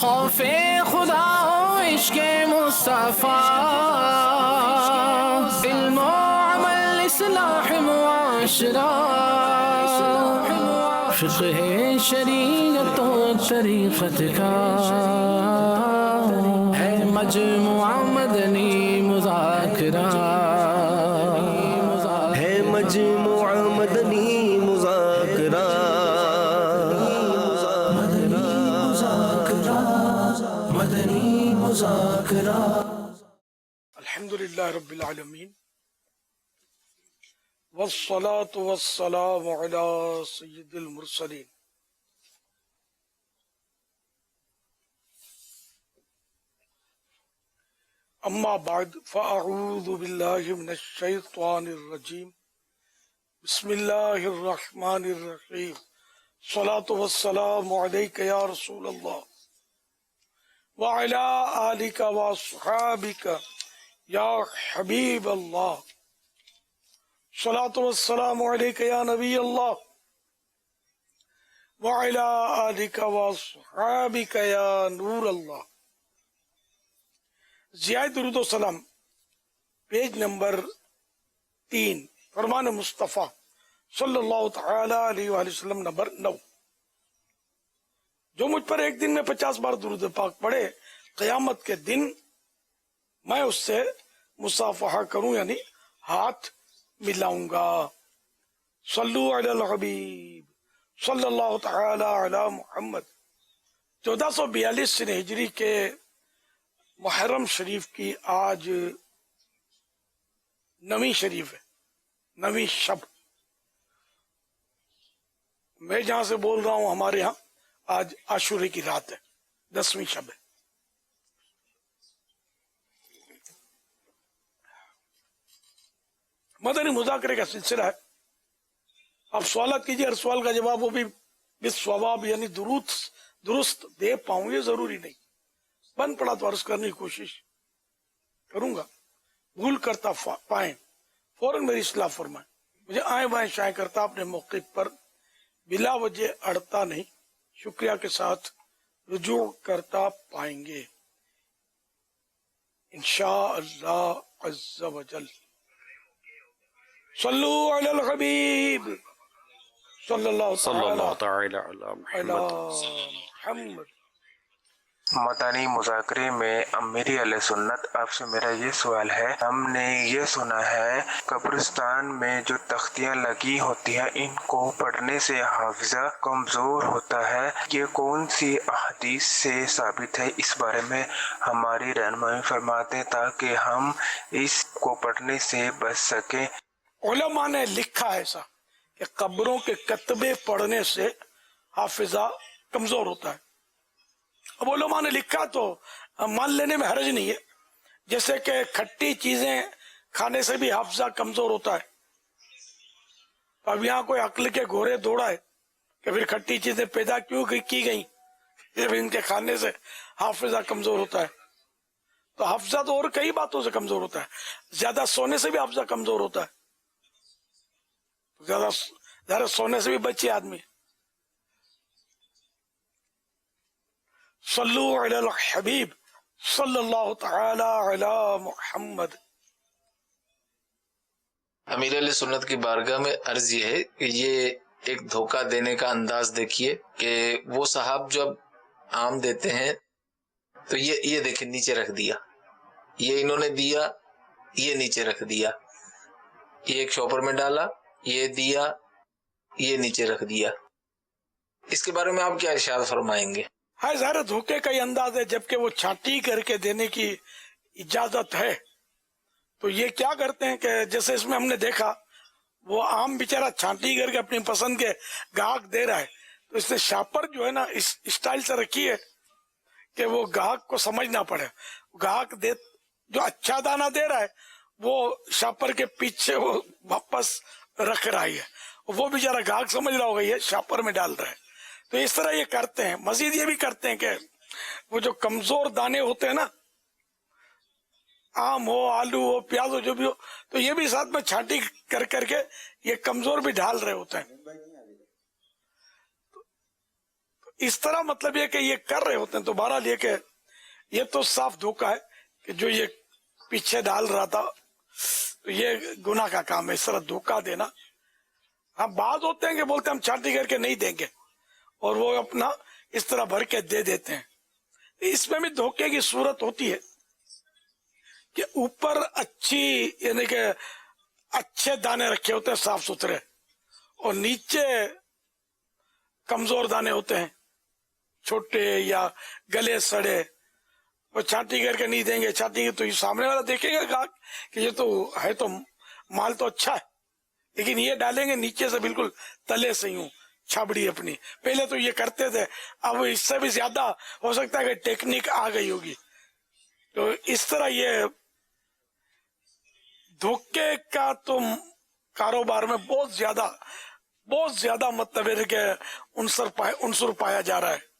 خوف خدا ہو عشق مصطفیٰ، علم و عمل اصلاح معاشرہ، فقہ شریعت و طریقت کا ہے مجموعہ مدنی مذاکرہ، ہے مجموعہ مدنی مذاکرہ، مدنی مذاکرہ۔ الحمدللہ رب العالمین، والصلاة والسلام علی سید المرسلین۔ اما بعد فاعوذ باللہ من الشیطان الرجیم، بسم اللہ الرحمن الرحیم۔ الصلاة والسلام علیک یا رسول اللہ وعلی آلک واصحابک یا حبیب اللہ، الصلاة والسلام علیک یا نبی اللہ وعلی آلک واصحابک یا نور اللہ۔ ضیاء درود و سلام، پیج نمبر 3، فرمان مصطفیٰ صلی اللہ تعالی علیہ وآلہ وسلم نمبر 9۔ جو مجھ پر ایک دن میں 50 بار درود پاک پڑھے، قیامت کے دن میں اس سے مصافحہ کروں، یعنی ہاتھ ملاؤں گا۔ صلو علی الحبیب صلی اللہ تعالی علی محمد۔ 1442 ہجری کے محرم شریف کی آج نویں شریف ہے، نویں شب۔ میں جہاں سے بول رہا ہوں ہمارے ہاں آج عاشورے کی رات ہے، 10ویں شب ہے۔ مدنی مذاکرے کا سلسلہ ہے۔ آپ سوالات کیجئے، ہر سوال کا جواب وہ بھی بالصواب یعنی درست دے پاؤں، یہ ضروری نہیں، بن پڑا تو عرض کرنے کی کوشش کروں گا، بھول کرتا پائیں فوراً میری اصلاح فرمائیں، مجھے آئیں بائیں شائیں کرتا اپنے موقف پر بلا وجہ اڑتا نہیں، شکریہ کے ساتھ رجوع کرتا پائیں گے انشاءاللہ عز و جل۔ صلو علی الحبیب صلی اللہ تعالی علی محمد۔ مدنی مذاکرے میں امیر علیہ سنت، آپ سے میرا یہ سوال ہے، ہم نے یہ سنا ہے قبرستان میں جو تختیاں لگی ہوتی ہیں ان کو پڑھنے سے حافظہ کمزور ہوتا ہے، یہ کون سی احادیث سے ثابت ہے؟ اس بارے میں ہماری رہنمائی فرماتے تاکہ ہم اس کو پڑھنے سے بچ سکیں۔ علماء نے لکھا ہے ایسا کہ قبروں کے کتبے پڑھنے سے حافظہ کمزور ہوتا ہے۔ اب علماء نے لکھا تو مان لینے میں حرج نہیں ہے، جیسے کہ کھٹی چیزیں کھانے سے بھی حافظہ کمزور ہوتا ہے۔ اب یہاں کوئی عقل کے گھوڑے دوڑا ہے کہ پھر کھٹی چیزیں پیدا کیوں کی گئیں، پھر ان کے کھانے سے حافظہ کمزور ہوتا ہے۔ تو حافظہ تو اور کئی باتوں سے کمزور ہوتا ہے، زیادہ سونے سے بھی حافظہ کمزور ہوتا ہے، زیادہ سونے سے بھی بچے آدمی۔ صلو علی الحبیب صلی اللہ تعالی علی محمد۔ امیر علیہ سنت کی بارگاہ میں عرض یہ ہے کہ یہ ایک دھوکہ دینے کا انداز دیکھیے کہ وہ صاحب جب آم دیتے ہیں تو یہ دیکھیں نیچے رکھ دیا، یہ انہوں نے دیا، یہ نیچے رکھ دیا، یہ ایک شاپر میں ڈالا، یہ دیا، یہ نیچے رکھ دیا۔ اس کے بارے میں آپ کیا ارشاد فرمائیں گے؟ ہاں، ظاہر دھوکے کا ہی انداز ہے، جبکہ وہ چھانٹی کر کے دینے کی اجازت ہے۔ تو یہ کیا کرتے ہیں کہ جیسے اس میں ہم نے دیکھا وہ عام بیچارہ چھانٹی کر کے اپنی پسند کے گاہک دے رہا ہے، تو اس نے شاپر جو ہے نا اس اسٹائل سے رکھی ہے کہ وہ گاہک کو سمجھ نہ پڑے، گاہک جو اچھا دانہ دے رہا ہے وہ شاپر کے پیچھے وہ واپس رکھ رہا ہے، وہ بیچارہ گاہک سمجھ رہا ہوگا یہ شاپر میں ڈال رہا ہے۔ تو اس طرح یہ کرتے ہیں۔ مزید یہ بھی کرتے ہیں کہ وہ جو کمزور دانے ہوتے ہیں نا، آم ہو، آلو ہو، پیاز ہو، جو بھی ہو، تو یہ بھی ساتھ میں چھانٹی کر کر کے یہ کمزور بھی ڈال رہے ہوتے ہیں۔ اس طرح مطلب یہ کہ یہ کر رہے ہوتے ہیں. تو بہرحال یہ کہ یہ تو صاف دھوکہ ہے کہ جو یہ پیچھے ڈال رہا تھا تو یہ گناہ کا کام ہے اس طرح دھوکہ دینا. ہاں بعض ہوتے ہیں کہ بولتے ہیں ہم چھانٹی کر کے نہیں دیں گے اور وہ اپنا اس طرح بھر کے دے دیتے ہیں. اس میں بھی دھوکے کی صورت ہوتی ہے کہ اوپر اچھی یعنی کہ اچھے دانے رکھے ہوتے ہیں صاف ستھرے اور نیچے کمزور دانے ہوتے ہیں چھوٹے یا گلے سڑے. وہ چھانٹی کر کے نہیں دیں گے, چھانٹی تو یہ سامنے والا دیکھے گا کہ یہ تو ہے تو مال تو اچھا ہے, لیکن یہ ڈالیں گے نیچے سے بالکل تلے سے یوں چھابڑی اپنی. پہلے تو یہ کرتے تھے, اب اس سے بھی زیادہ ہو سکتا ہے کہ ٹیکنیک آ گئی ہوگی. تو اس طرح یہ دھوکے کا تو کاروبار میں بہت زیادہ مطلب ہے کہ عنصر پایا جا رہا ہے.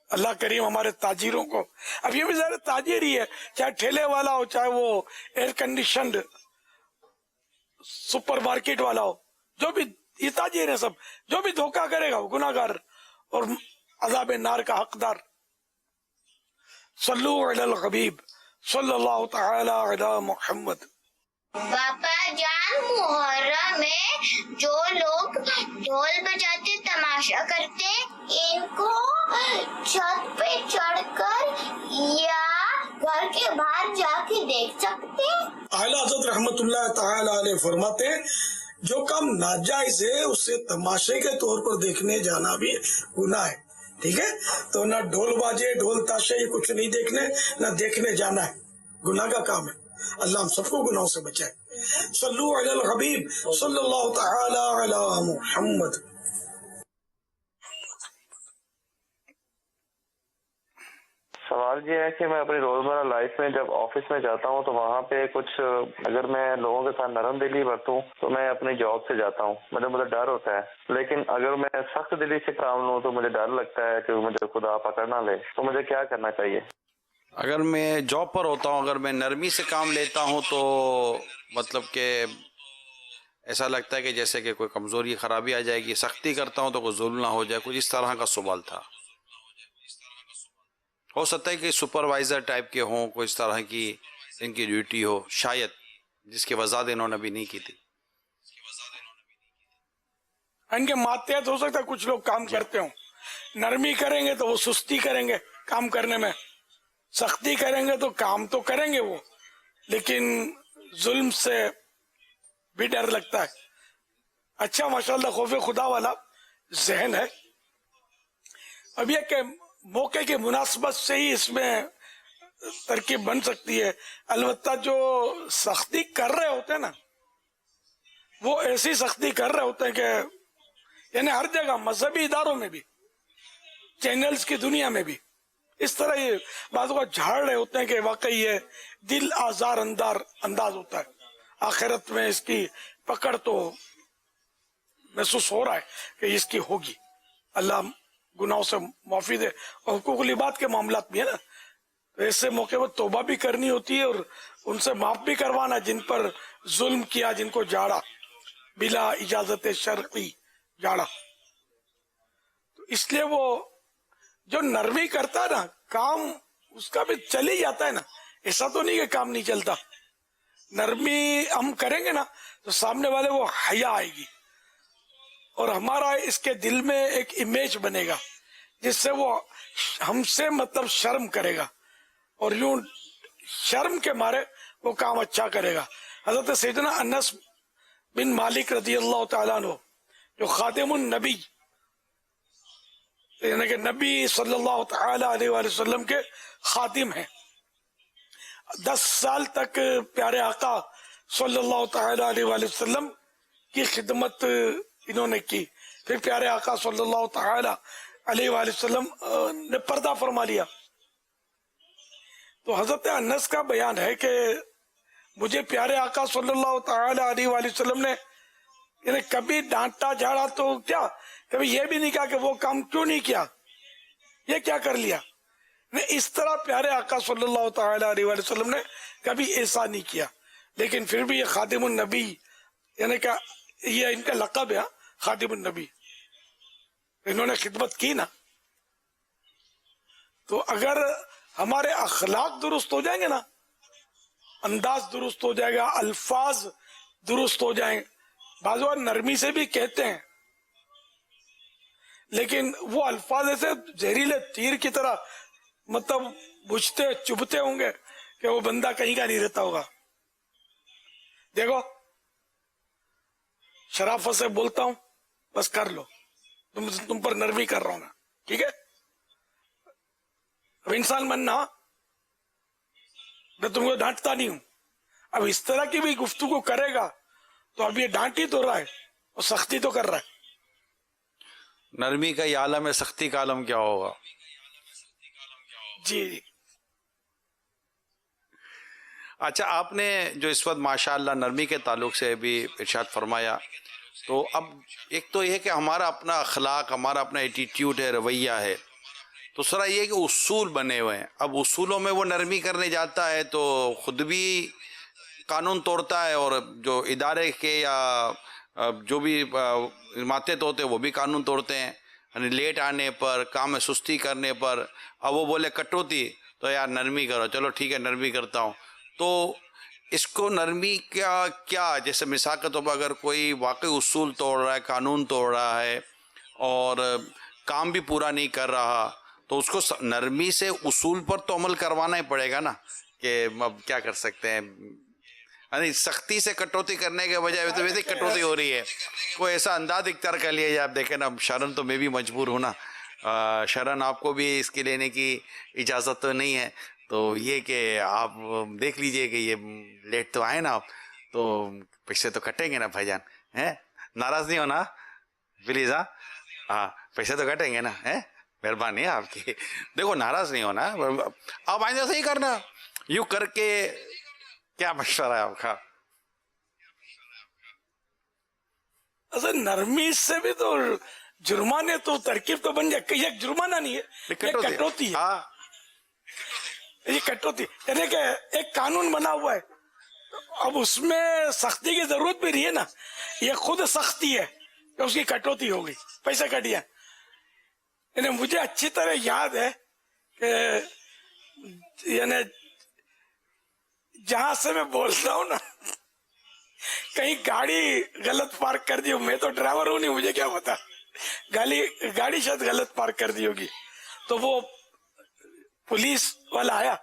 اللہ کریم ہمارے تاجروں کو, اب یہ بھی ظاہر تاجر ہی ہے, چاہے ٹھیلے والا ہو چاہے وہ ایئر کنڈیشنڈ سپر مارکیٹ والا ہو, جو بھی یہ تاجر ہے سب, جو بھی دھوکہ کرے گا وہ گناہگار اور عذاب نار کا حقدار. صلو علی الحبیب صلی اللہ تعالی علی محمد. باپا جان, محرم میں جو لوگ ڈھول بجاتے تماشا کرتے ان کو چھت پہ چڑھ کر یا گھر کے باہر جا کے دیکھ سکتے. اعلیٰ حضرت رحمت اللہ تعالی علیہ فرماتے جو کام ناجائز ہے اسے تماشے کے طور پر دیکھنے جانا بھی گناہ ہے. ٹھیک ہے, تو نہ ڈھول باجے ڈھول تاشے یہ کچھ نہیں دیکھنے نہ دیکھنے جانا ہے, گناہ کا کام ہے. اللہ ہم سب کو گناہوں سے بچائے. صلو علی الحبیب صلی اللہ تعالی علی محمد. سوال یہ ہے کہ میں اپنی روزمرہ لائف میں جب آفس میں جاتا ہوں تو وہاں پہ کچھ اگر میں لوگوں کے ساتھ نرم دلی برتوں تو میں اپنی جاب سے جاتا ہوں, مجھے ڈر ہوتا ہے. لیکن اگر میں سخت دلی سے کام لوں تو مجھے ڈر لگتا ہے کہ مجھے خدا پکڑ نہ لے. تو مجھے کیا کرنا چاہیے؟ اگر میں جاب پر ہوتا ہوں, اگر میں نرمی سے کام لیتا ہوں تو مطلب کہ ایسا لگتا ہے کہ جیسے کہ کوئی کمزوری خرابی آ جائے گی. سختی کرتا ہوں تو کوئی ظلم نہ ہو جائے, کچھ اس طرح کا سوال تھا. ہو سکتا ہے کہ سپروائزر ٹائپ کے ہوں, کوئی اس طرح کی ان کی ڈیوٹی ہو شاید, جس کی وضاحت انہوں نے بھی نہیں کی تھی. ان کے ماتحت ہو سکتا ہے کچھ لوگ کام کرتے ہوں, نرمی کریں گے تو وہ سستی کریں گے کام کرنے میں, سختی کریں گے تو کام تو کریں گے وہ, لیکن ظلم سے بھی ڈر لگتا ہے. اچھا ماشاءاللہ خوف خدا والا ذہن ہے. اب یہ کہ موقع کی مناسبت سے ہی اس میں ترکیب بن سکتی ہے. البتہ جو سختی کر رہے ہوتے ہیں نا وہ ایسی سختی کر رہے ہوتے ہیں کہ یعنی ہر جگہ مذہبی اداروں میں بھی, چینلز کی دنیا میں بھی اس طرح یہ بعضوں کا جھاڑ رہے ہوتے ہیں کہ واقعی یہ دل آزار انداز ہوتا ہے. آخرت میں اس کی پکڑ تو محسوس ہو رہا ہے کہ اس کی ہوگی. اللہ گناہوں سے معافی دے. اور حقوق العباد کے معاملات بھی ہے نا, تو ایسے موقع پر توبہ بھی کرنی ہوتی ہے اور ان سے معاف بھی کروانا جن پر ظلم کیا, جن کو جاڑا بلا اجازت شرعی جاڑا. تو اس لیے وہ جو نرمی کرتا ہے نا کام اس کا بھی چل ہی جاتا ہے نا. ایسا تو نہیں کہ کام نہیں چلتا. نرمی ہم کریں گے نا تو سامنے والے وہ حیا آئے گی اور ہمارا اس کے دل میں ایک امیج بنے گا جس سے وہ ہم سے مطلب شرم کرے گا اور یوں شرم کے مارے وہ کام اچھا کرے گا. حضرت سیدنا انس بن مالک رضی اللہ تعالیٰ عنہ جو خادم النبی یعنی کہ نبی صلی اللہ تعالی علیہ وآلہ وسلم کے خادم ہیں, 10 سال تک پیارے آقا صلی اللہ تعالی علیہ وآلہ وسلم کی خدمت انہوں نے کی. پھر پیارے آقا صلی اللہ تعالی علیہ وآلہ وسلم نے پردہ فرما لیا. تو حضرت انس کا بیان ہے کہ مجھے پیارے آقا صلی اللہ تعالی علیہ وآلہ وسلم نے یعنی کبھی ڈانٹا جھاڑا تو کیا, کبھی یہ بھی نہیں کہا کہ وہ کام کیوں نہیں کیا, یہ کیا کر لیا. اس طرح پیارے آقا صلی اللہ تعالی علیہ وآلہ وسلم نے کبھی ایسا نہیں کیا. لیکن پھر بھی یہ خادم النبی یعنی کہ یہ ان کا لقب ہے خادم النبی, انہوں نے خدمت کی نا تو اگر ہمارے اخلاق درست ہو جائیں گے نا، انداز درست ہو جائے گا، الفاظ درست ہو جائیں گے. بعض اوقات نرمی سے بھی کہتے ہیں لیکن وہ الفاظ ایسے زہریلے تیر کی طرح مطلب بجھتے چبھتے ہوں گے کہ وہ بندہ کہیں کا نہیں رہتا ہوگا. دیکھو شرافت سے بولتا ہوں، بس کر لو، تم پر نرمی کر رہا ہوں میں، ٹھیک ہے؟ اب انسان بننا، میں تم کو ڈانٹتا نہیں ہوں. اب اس طرح کی بھی گفتگو کرے گا تو اب یہ ڈانٹ ہی تو رہا ہے اور سختی تو کر رہا ہے. نرمی کا یہ عالم ہے، سختی کا عالم کیا ہوگا؟ جی. اچھا، آپ نے جو اس وقت ماشاءاللہ نرمی کے تعلق سے بھی ارشاد فرمایا، تو اب ایک تو یہ کہ ہمارا اپنا اخلاق، ہمارا اپنا ایٹیٹیوڈ ہے، رویہ ہے. دوسرا یہ کہ اصول بنے ہوئے ہیں. اب اصولوں میں وہ نرمی کرنے جاتا ہے تو خود بھی قانون توڑتا ہے، اور جو ادارے کے یا جو بھی ماتحت ہوتے ہیں وہ بھی قانون توڑتے ہیں. یعنی لیٹ آنے پر، کام میں سستی کرنے پر، اب وہ بولے کٹوتی تو یار نرمی کرو، چلو ٹھیک ہے نرمی کرتا ہوں. تو اس کو نرمی کیا جیسے مثال کے طور پر اگر کوئی واقعی اصول توڑ رہا ہے، قانون توڑ رہا ہے اور کام بھی پورا نہیں کر رہا، تو اس کو نرمی سے اصول پر تو عمل کروانا ہی پڑے گا نا. کہ اب کیا کر سکتے ہیں، یعنی سختی سے کٹوتی کرنے کے بجائے تو ویسے کٹوتی ہو رہی ہے. کوئی ایسا انداز اختیار کر لیا جائے. آپ دیکھیں نا، شرن تو میں بھی مجبور ہوں نا، شرن آپ کو بھی اس کے لینے کی اجازت تو نہیں ہے. تو یہ کہ آپ دیکھ لیجئے کہ یہ لیٹ تو آئے نا آپ، تو پیسے تو کٹیں گے نا بھائی جان، ناراض نہیں ہونا پلیز. ہاں پیسے تو کٹیں گے نا، مہربانی ہے آپ کی. دیکھو ناراض نہیں ہونا، آپ آئندہ صحیح کرنا. یوں کر کے کیا مشورہ ہے آپ کا؟ اصل نرمی سے بھی تو جرمانے تو ترکیب تو بن جائے. یہ جرمانہ نہیں ہے، یہ کٹوتی ہے. یہ کٹوتی یعنی کہ ایک قانون بنا ہوا ہے، اب اس میں سختی کی ضرورت بھی نہیں ہے نا. یہ خود سختی ہے کہ اس کی کٹوتی ہو گئی، پیسے کٹ گیا. یعنی مجھے اچھی طرح یاد ہے کہ یعنی جہاں سے میں بولتا ہوں نا، کہیں گاڑی غلط پارک کر دی ہو. میں تو ڈرائیور ہوں نہیں، مجھے کیا پتا، گاڑی شاید غلط پارک کر دی ہوگی. تو وہ پولیس والا آیا،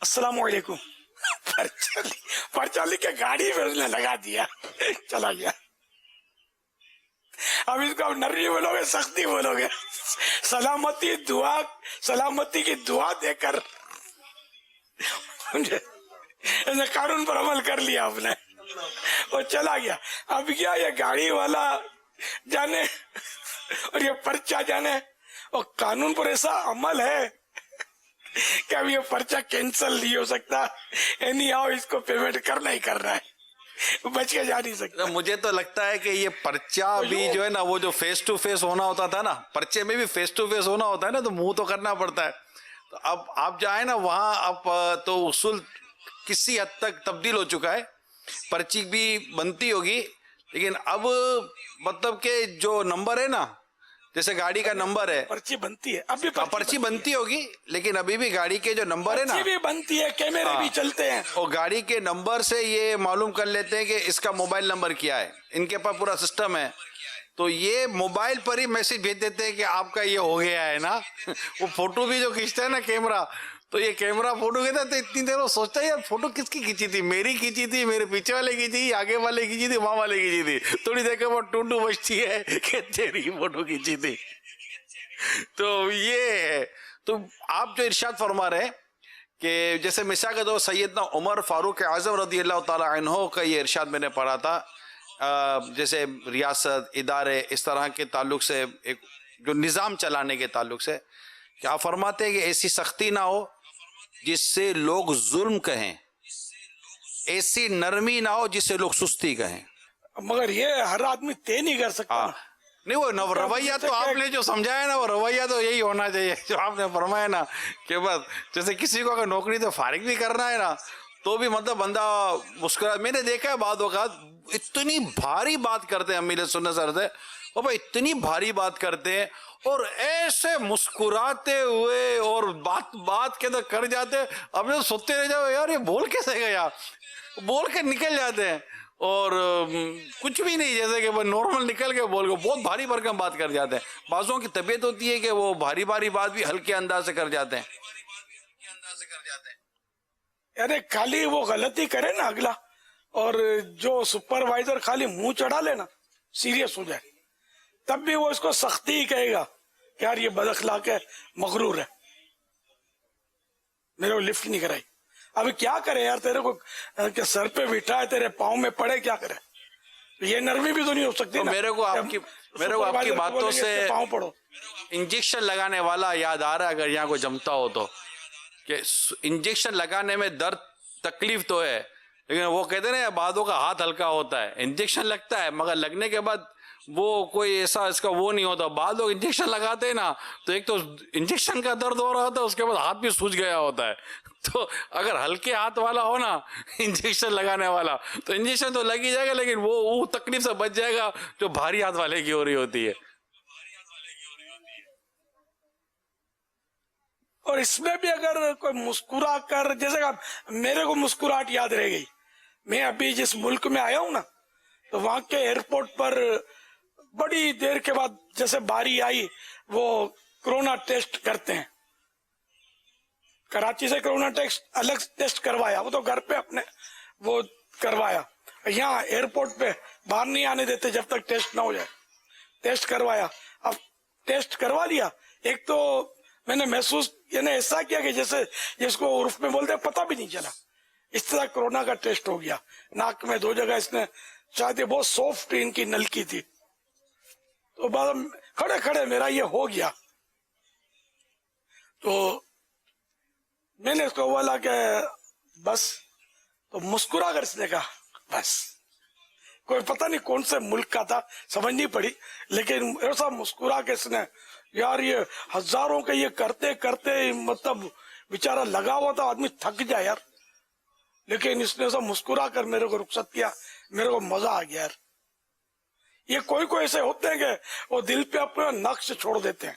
السلام علیکم، پرچہ لکھ کے گاڑی میں اس نے لگا دیا، چلا گیا. اب اس کو اب نرمی بولو گے، سختی بولو گے، سلامتی کی دعا دے کر قانون پر عمل کر لیا آپ نے، وہ چلا گیا. اب کیا یہ گاڑی والا جانے اور یہ پرچہ جانے، اور قانون پر ایسا عمل ہے کہ اب یہ پرچہ کینسل نہیں ہو سکتا. اینی ہاؤ اس کو پیمنٹ کرنا ہی کرنا ہے، بچ کے جا نہیں سکتا. مجھے تو لگتا ہے کہ یہ پرچہ بھی جو ہے نا، وہ جو فیس ٹو فیس ہونا ہوتا تھا نا، پرچے میں بھی فیس ٹو فیس ہونا ہوتا ہے نا، تو منہ تو کرنا پڑتا ہے. تو اب آپ جائیں نا وہاں، اب تو اصول کسی حد تک تبدیل ہو چکا ہے. پرچی بھی بنتی ہوگی، لیکن اب مطلب کہ جو نمبر ہے نا، جیسے گاڑی کا نمبر ہے، پرچی بنتی ہے، اب بھی پرچی بنتی ہوگی، لیکن ابھی بھی گاڑی کے جو نمبر ہے نا، پرچی بھی بنتی ہے، کیمرے بھی چلتے ہیں، اور گاڑی کے نمبر سے یہ معلوم کر لیتے ہیں کہ اس کا موبائل نمبر کیا ہے. ان کے پاس پورا سسٹم ہے. تو یہ موبائل پر ہی میسج بھیج دیتے ہیں کہ آپ کا یہ ہو گیا ہے نا. وہ فوٹو بھی جو کھینچتا ہے نا کیمرہ، تو یہ کیمرہ فوٹو کھینچتا ہے تو اتنی دیر وہ سوچتا ہے یار فوٹو کس کی کھینچی تھی، میری کھینچی تھی، میرے پیچھے والے کھینچی، آگے والے کھینچی تھی، وہاں والے کھینچی تھی. تھوڑی دیر کے بعد ٹونڈو بچتی ہے کہ تیری فوٹو کھینچی تھی. تو یہ ہے. تو آپ جو ارشاد فرما رہے ہیں کہ جیسے مثال کے طور سیدنا عمر فاروق اعظم رضی اللہ تعالی عنہ کا یہ ارشاد میں نے پڑھا تھا، جیسے ریاست، ادارے، اس طرح کے تعلق سے، ایک جو نظام چلانے کے تعلق سے، کہ آپ فرماتے ہیں کہ ایسی سختی نہ ہو جس سے لوگ ظلم کہیں، ایسی نرمی نہ ہو جس سے لوگ سستی کہیں. مگر یہ ہر آدمی طے نہیں کر سکتا. نہیں، وہ رویہ تو آپ نے جو سمجھایا نا، وہ رویہ تو یہی ہونا چاہیے جو آپ نے فرمایا نا، کہ بس جیسے کسی کو اگر نوکری تو فارغ بھی کرنا ہے نا، تو بھی مطلب بندہ مسکرا. میں نے دیکھا ہے بعض اوقات اتنی بھاری بات کرتے ہیں امیر سنت سر سے، اور بھائی اتنی بھاری بات کرتے ہیں اور ایسے مسکراتے ہوئے اور بات کے اندر کر جاتے ہیں. اب جو سوتے رہ جاؤ یار یہ بول کیسے گیا, بول کے نکل جاتے ہیں اور کچھ بھی نہیں, جیسے کہ وہ نارمل نکل کے بول کے بہت بھاری بھرکم بات کر جاتے ہیں. بعضوں کی طبیعت ہوتی ہے کہ وہ بھاری بھاری بات بھی ہلکے انداز سے کر جاتے ہیں. یعنی خالی وہ غلطی کرے نا اگلا, اور جو سپروائزر خالی منہ چڑھا لے نا, سیریس ہو جائے, تب بھی وہ اس کو سختی ہی کہے گا کہ یار یہ بد اخلاق ہے, مغرور ہے, میرے کو لفٹ نہیں کرائی. ابھی کیا کرے یار, تیرے کو کہ سر پہ بٹھا ہے, تیرے پاؤں میں پڑے, کیا کرے؟ یہ نرمی بھی تو نہیں ہو سکتی نا. میرے کو آپ کی باتوں سے پاؤں پڑو. انجیکشن لگانے والا یاد آ رہا ہے, اگر یہاں کوئی جمتا ہو تو, کہ انجیکشن لگانے میں درد تکلیف تو ہے, لیکن وہ کہتے ہیں نا بعدوں کا ہاتھ ہلکا ہوتا ہے. انجیکشن لگتا ہے مگر لگنے کے بعد وہ کوئی ایسا اس کا وہ نہیں ہوتا. بعد لوگ انجیکشن لگاتے ہیں نا تو ایک تو انجیکشن کا درد ہو رہا ہوتا ہے, اس کے بعد ہاتھ بھی سوج گیا ہوتا ہے. تو اگر ہلکے ہاتھ والا ہو نا انجیکشن لگانے والا, تو انجیکشن تو لگ ہی جائے گا, لیکن وہ تکلیف سے بچ جائے گا جو بھاری ہاتھ والے کی ہو رہی ہوتی ہے. اور اس میں بھی اگر کوئی مسکرا کر, جیسے کہ میرے کو مسکراہٹ یاد رہ گئی, میں ابھی جس ملک میں آیا ہوں نا, تو وہاں کے ایئرپورٹ پر بڑی دیر کے بعد جیسے باری آئی, وہ کرونا ٹیسٹ کرتے ہیں. کراچی سے کرونا ٹیسٹ الگ ٹیسٹ کروایا, وہ تو گھر پہ اپنے وہ کروایا. یہاں ایئرپورٹ پہ باہر نہیں آنے دیتے جب تک ٹیسٹ نہ ہو جائے. ٹیسٹ کروایا, اب ٹیسٹ کروا لیا. ایک تو میں نے محسوس یعنی ایسا کیا کہ جیسے جس کو عرف میں بولتے پتہ بھی نہیں چلا, اس طرح کرونا کا ٹیسٹ ہو گیا. ناک میں 2 جگہ اس نے, شاید یہ بہت سافٹ ان کی نلکی تھی, تو بعد کھڑے کھڑے میرا یہ ہو گیا. تو میں نے اس کو بولا کہ بس, تو مسکرا کر اس نے کہا بس. کوئی پتہ نہیں کون سے ملک کا تھا, سمجھ نہیں پڑی, لیکن ایسا مسکرا کے اس نے, یار یہ ہزاروں کے یہ کرتے کرتے مطلب بیچارہ لگا ہوا تھا, آدمی تھک جائے یار, لیکن اس نے ایسا مسکرا کر میرے کو رخصت کیا. میرے کو مزہ آ گیا یار. یہ کوئی ایسے ہوتے ہیں کہ وہ دل پہ اپنا نقش چھوڑ دیتے ہیں.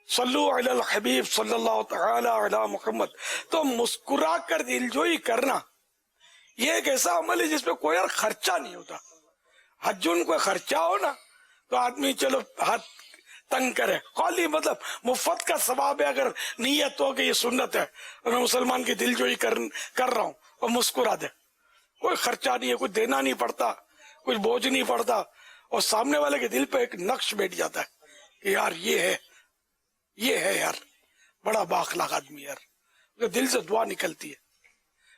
صلو علی الحبیب صلی اللہ تعالی علی محمد. تو مسکرا کر دلجوئی کرنا یہ ایک ایسا عمل ہے جس پہ کوئی خرچہ نہیں ہوتا. حجن کوئی خرچہ ہو نا تو آدمی چلو ہاتھ تنگ کرے, خالی مطلب مفت کا ثواب ہے. اگر نیت ہو کہ یہ سنت ہے اور میں مسلمان کی دلجوئی کر رہا ہوں, اور مسکرا دے, کوئی خرچہ نہیں ہے, کچھ دینا نہیں پڑتا, کچھ بوجھ نہیں پڑتا, اور سامنے والے کے دل پہ ایک نقش بیٹھ جاتا ہے کہ یار یہ ہے یار بڑا بااخلاق آدمی یار. دل سے دعا نکلتی ہے.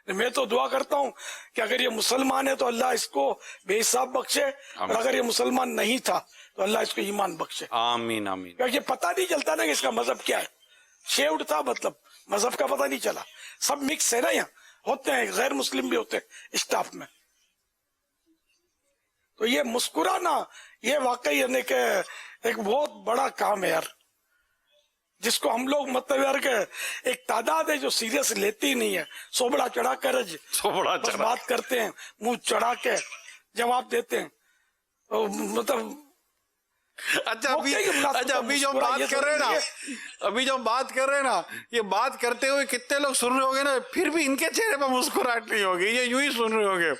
میں تو دعا کرتا ہوں کہ اگر یہ مسلمان ہے تو اللہ اس کو بے حساب بخشے, اور اگر یہ مسلمان نہیں تھا تو اللہ اس کو ایمان بخشے. آمین آمین. کیونکہ پتہ نہیں چلتا نا کہ اس کا مذہب کیا ہے. شیوڈ تھا, مطلب مذہب کا پتہ نہیں چلا. سب مکس ہے نا, یہاں ہوتے ہیں غیر مسلم بھی ہوتے ہیں اسٹاف میں. تو یہ مسکرانا یہ واقعی یعنی کہ ایک بہت بڑا کام ہے یار, جس کو ہم لوگ مطلب یار کہ ایک تعداد ہے جو سیریس لیتی نہیں ہے. سوبڑا چڑھا کر بس بات کرتے ہیں, منہ چڑھا کے جواب دیتے ہیں. مطلب اچھا ابھی جو بات کر رہے ہیں نا, یہ بات کرتے ہوئے کتنے لوگ سن رہے ہوگے نا, پھر بھی ان کے چہرے پہ مسکراہٹ نہیں ہوگی, یہ یوں ہی سن رہے ہوگے.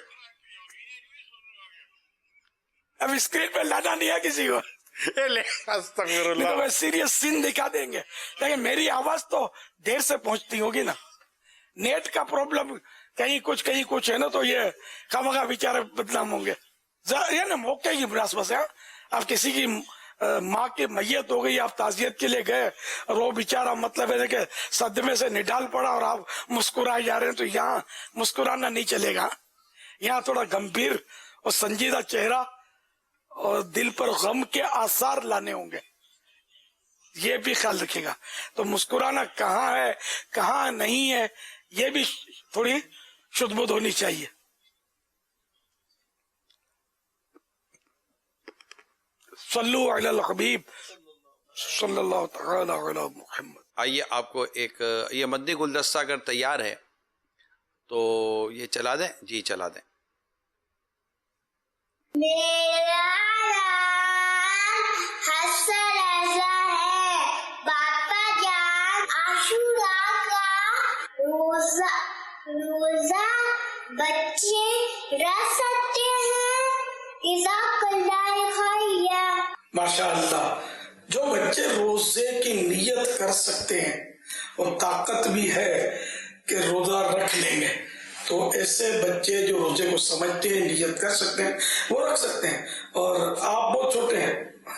اب اسکرین پہ لانا نہیں ہے کسی کو, سیریس سین دکھا دیں گے, لیکن میری آواز تو دیر سے پہنچتی ہوگی نا. نیٹ کا پرابلم کہیں کچھ ہے نا, تو یہ خامخواہ بیچارے بدنام ہوں گے. یہ نا موقع کی مناسبت سے, آپ کسی کی ماں کی میت ہو گئی, آپ تعزیت کے لیے گئے, اور وہ بیچارہ مطلب ہے کہ صدمے سے نڈال پڑا اور آپ مسکرائے جا رہے ہیں, تو یہاں مسکرانا نہیں چلے گا. یہاں تھوڑا گمبھیر اور سنجیدہ چہرہ اور دل پر غم کے آثار لانے ہوں گے, یہ بھی خیال رکھے گا. تو مسکرانا کہاں ہے کہاں نہیں ہے یہ بھی تھوڑی شدھ بدھ ہونی چاہیے. صلو علی الحبیب صلی اللہ تعالی علی محمد. آئیے آپ کو ایک یہ مدنی گلدستہ اگر تیار ہے تو یہ چلا دیں. جی چلا دیں. میرا نام حسن رضا ہے. باپا جان عاشورہ کا روزہ بچے رکھ سکتے ہیں؟ جزاک اللہ خیرا. ماشاء اللہ. جو بچے روزے کی نیت کر سکتے ہیں اور طاقت بھی ہے کہ روزہ رکھ لیں گے، تو ایسے بچے جو روزے کو سمجھتے ہیں، نیت کر سکتے ہیں، وہ رکھ سکتے ہیں. اور آپ بہت چھوٹے ہیں،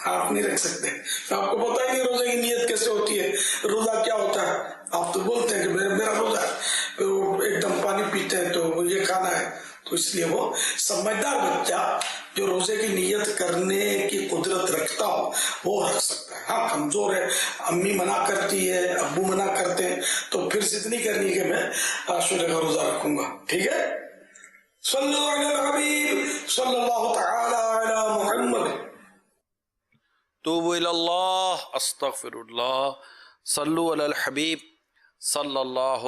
آپ نہیں رکھ سکتے. آپ کو پتہ ہی نہیں روزے کی نیت کیسے ہوتی ہے، روزہ کیا ہوتا ہے. آپ تو بولتے ہیں کہ میرا روزہ ہے، پھر وہ ایک دم پانی پیتے ہیں تو یہ کھانا ہے. تو اس لیے وہ سمجھدار بچہ جو روزے کی نیت کرنے کی قدرت رکھتا ہو وہ رکھ سکتا ہے. ہاں کمزور ہے، امی منع کرتی ہے، ابو منع کرتے ہیں، تو پھر ضد نہیں کرنی کہ میں عاشورہ کا روزہ رکھوں گا. ٹھیک ہے. صلو علی الحبیب صلی اللہ تعالی علی محمد. توبوا الی اللہ استغفر اللہ صلو علی الحبیب صلی اللہ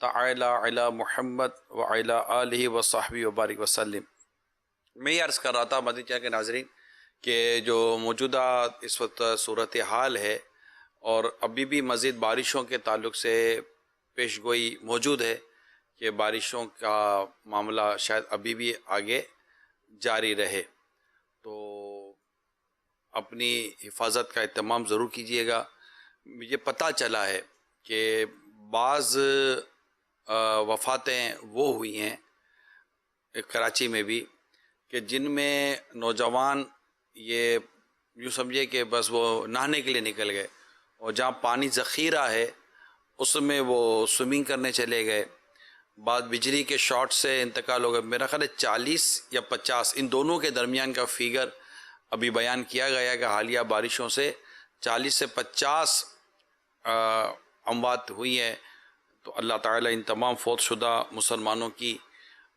تعالی علی محمد وعلی آلہ وصحبہ وبارک وسلم. میں یہ عرض کر رہا تھا مدنی چینل کے ناظرین کہ جو موجودہ اس وقت صورتحال ہے اور ابھی بھی مزید بارشوں کے تعلق سے پیش گوئی موجود ہے کہ بارشوں کا معاملہ شاید ابھی بھی آگے جاری رہے، تو اپنی حفاظت کا اہتمام ضرور کیجیے گا. مجھے پتہ چلا ہے کہ بعض وفاتیں وہ ہوئی ہیں کراچی میں بھی کہ جن میں نوجوان یہ یوں سمجھے کہ بس وہ نہانے کے لیے نکل گئے اور جہاں پانی ذخیرہ ہے اس میں وہ سوئمنگ کرنے چلے گئے. بعد بجلی کے شارٹ سے انتقال ہو گئے. میرا خیال ہے 40 یا 50 ان دونوں کے درمیان کا فیگر ابھی بیان کیا گیا ہے کہ حالیہ بارشوں سے 40 سے 50 اموات ہوئی ہیں. تو اللہ تعالیٰ ان تمام فوت شدہ مسلمانوں کی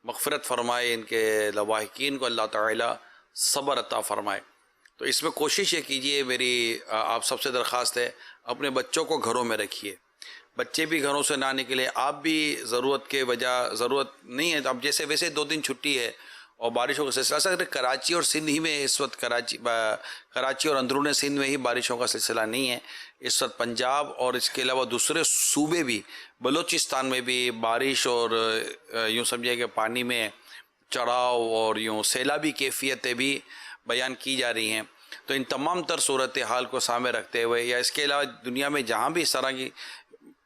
مغفرت فرمائے، ان کے لواحقین کو اللہ تعالیٰ صبر عطا فرمائے. تو اس میں کوشش یہ کیجئے، میری آپ سب سے درخواست ہے، اپنے بچوں کو گھروں میں رکھیے. بچے بھی گھروں سے نہ نکلے، آپ بھی ضرورت نہیں ہے. اب جیسے ویسے 2 دن چھٹی ہے اور بارشوں کا سلسلہ صرف کراچی اور سندھ ہی میں اس وقت کراچی اور اندرون سندھ میں ہی بارشوں کا سلسلہ نہیں ہے. اس وقت پنجاب اور اس کے علاوہ دوسرے صوبے بھی، بلوچستان میں بھی بارش اور یوں سمجھے کہ پانی میں چڑھاؤ اور یوں سیلابی کیفیتیں بھی بیان کی جا رہی ہیں. تو ان تمام تر صورتحال کو سامنے رکھتے ہوئے یا اس کے علاوہ دنیا میں جہاں بھی اس طرح کی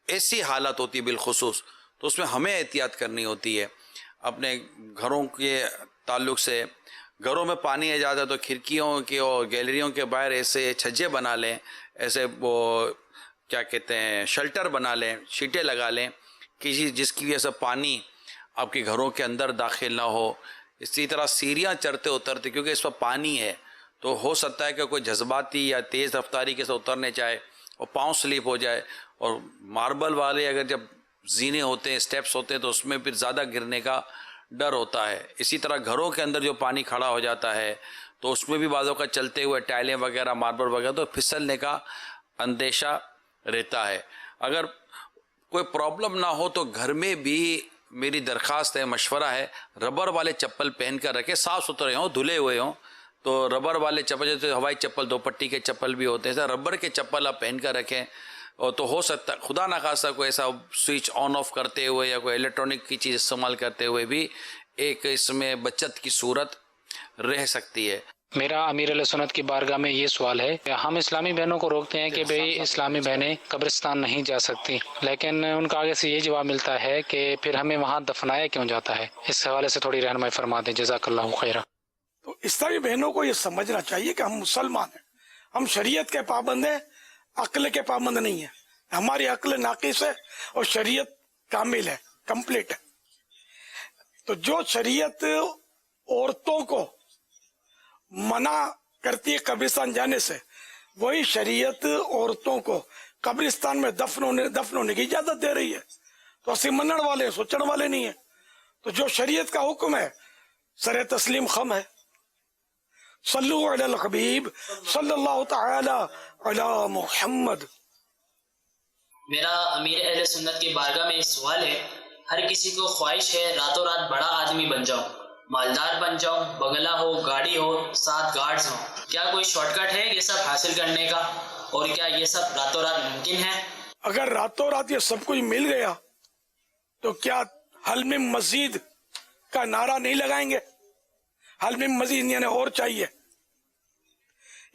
ایسی حالت ہوتی ہے بالخصوص، تو اس میں ہمیں احتیاط کرنی ہوتی ہے. اپنے گھروں کے تعلق سے گھروں میں پانی آ جاتا ہے تو کھڑکیوں کے اور گیلریوں کے باہر ایسے چھجے بنا لیں، ایسے وہ کیا کہتے ہیں شیلٹر بنا لیں، شیٹیں لگا لیں جس کی وجہ سے پانی آپ کے گھروں کے اندر داخل نہ ہو. اسی طرح سیڑھیاں چڑھتے اترتے کیونکہ اس پر پانی ہے تو ہو سکتا ہے کہ کوئی جذباتی یا تیز رفتاری کے ساتھ اترنے چاہے اور پاؤں سلپ ہو جائے. اور ماربل والے اگر جب زینے ہوتے ہیں، اسٹیپس ہوتے ہیں، تو اس میں پھر زیادہ گرنے کا ڈر ہوتا ہے. اسی طرح گھروں کے اندر جو پانی کھڑا ہو جاتا ہے تو اس میں بھی بعضوں کا چلتے ہوئے ٹائلیں وغیرہ ماربل وغیرہ تو پھسلنے کا اندیشہ رہتا ہے. اگر کوئی پرابلم نہ ہو تو گھر میں بھی میری درخواست ہے، مشورہ ہے، ربر والے چپل پہن کر رکھے، صاف ستھرے ہوں، دھلے ہوئے ہوں. تو ربر والے چپل جیسے ہوائی چپل 2 پٹی کے چپل بھی ہوتے ہیں، ربر کے چپل آپ پہن کر رکھیں. اور تو ہو سکتا ہے خدا نخواستہ کوئی ایسا سوئچ آن آف کرتے ہوئے یا کوئی الیکٹرانک کی چیز استعمال کرتے ہوئے بھی ایک اس میں بچت کی صورت رہ سکتی ہے. میرا امیر علیہ سنت کی بارگاہ میں یہ سوال ہے کہ ہم اسلامی بہنوں کو روکتے ہیں کہ بھئی اسلامی بہنیں قبرستان نہیں جا سکتی، لیکن ان کا آگے سے یہ جواب ملتا ہے کہ پھر ہمیں وہاں دفنایا کیوں جاتا ہے. اس حوالے سے تھوڑی رہنمائی فرما دیں، جزاک اللہ خیرہ. تو اسلامی بہنوں کو یہ سمجھنا چاہیے کہ ہم مسلمان ہیں، ہم شریعت کے پابند ہیں، عقل کے پابند نہیں ہیں. ہماری عقل ناقص ہے اور شریعت کامل ہے، کمپلیٹ ہے. تو جو شریعت عورتوں کو منع کرتی ہے قبرستان جانے سے، وہی شریعت عورتوں کو قبرستان میں دفن ہونے کی اجازت دے رہی ہے. تو اسی منن والے ہیں، سوچن والے نہیں ہیں. تو جو شریعت کا حکم ہے سر تسلیم خم ہے. صلو علی الحبیب صلی اللہ تعالی علی محمد. میرا امیر اہل سنت کی بارگاہ میں ایک سوال ہے. ہر کسی کو خواہش ہے راتوں رات بڑا آدمی بن جاؤں، मालदार बन जाऊं, बंगला हो, गाड़ी हो, 7 गार्ड्स हो। क्या कोई शॉर्टकट है ये सब हासिल करने का, और क्या ये सब रातों रात मुमकिन है? अगर रातों रात ये सब कुछ मिल गया तो क्या हल में मजीद का नारा नहीं लगाएंगे? हल में मजीद यानी और चाहिए,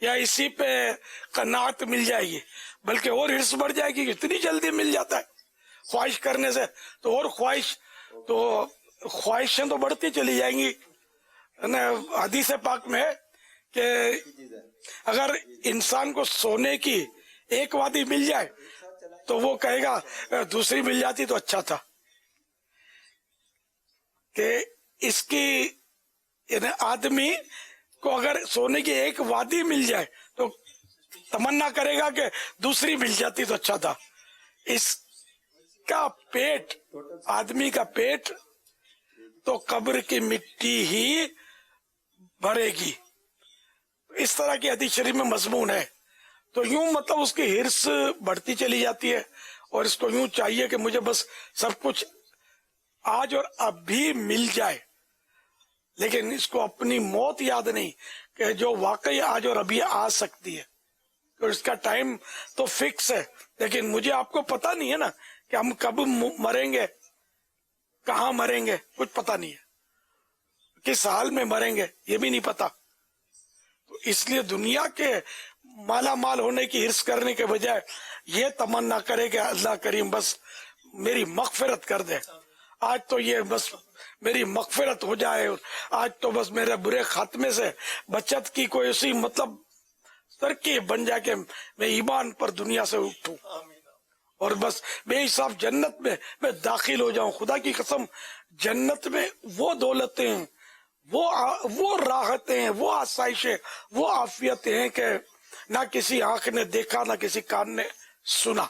या इसी पे कनात मिल जाएगी, बल्कि और हिर्स बढ़ जाएगी। इतनी जल्दी मिल जाता है ख्वाहिश करने से, तो और ख्वाहिशें तो बढ़ती चली जाएंगी। हदीस पाक में है कि अगर इंसान को सोने की एक वादी मिल जाए तो वो कहेगा दूसरी मिल जाती तो अच्छा था। कि इसकी आदमी को अगर सोने की एक वादी मिल जाए तो तमन्ना करेगा कि दूसरी मिल जाती तो अच्छा था। इसका पेट, आदमी का पेट तो कब्र की मिट्टी ही भरेगी। इस तरह की हदीस शरीफ में मजमून है। तो यूं मतलब उसकी हिर्स बढ़ती चली जाती है, और इसको यूं चाहिए कि मुझे बस सब कुछ आज और अभी मिल जाए, लेकिन इसको अपनी मौत याद नहीं कि जो वाकई आज और अभी आ सकती है। तो इसका टाइम तो फिक्स है, लेकिन मुझे आपको पता नहीं है ना कि हम कब मरेंगे, कहाँ मरेंगे, कुछ पता नहीं है, किस हाल में मरेंगे ये भी नहीं पता। तो इसलिए दुनिया के माला माल होने की हिर्स करने के बजाय ये तमन्ना करे कि अल्लाह करीम बस मेरी मगफिरत कर दे, आज तो ये बस मेरी मगफिरत हो जाए, आज तो बस मेरे बुरे खात्मे से बचत की कोई ऐसी मतलब तरकीब बन जाए कि मैं ईमान पर दुनिया से उठूं और बस बेहिसाब जन्नत में मैं दाखिल हो जाऊं। खुदा की कसम, जन्नत में वो दौलतें हैं, वो राहतें हैं, वो आसाइशें, वो आफियतें हैं कि ना किसी आंख ने देखा, ना किसी कान ने सुना।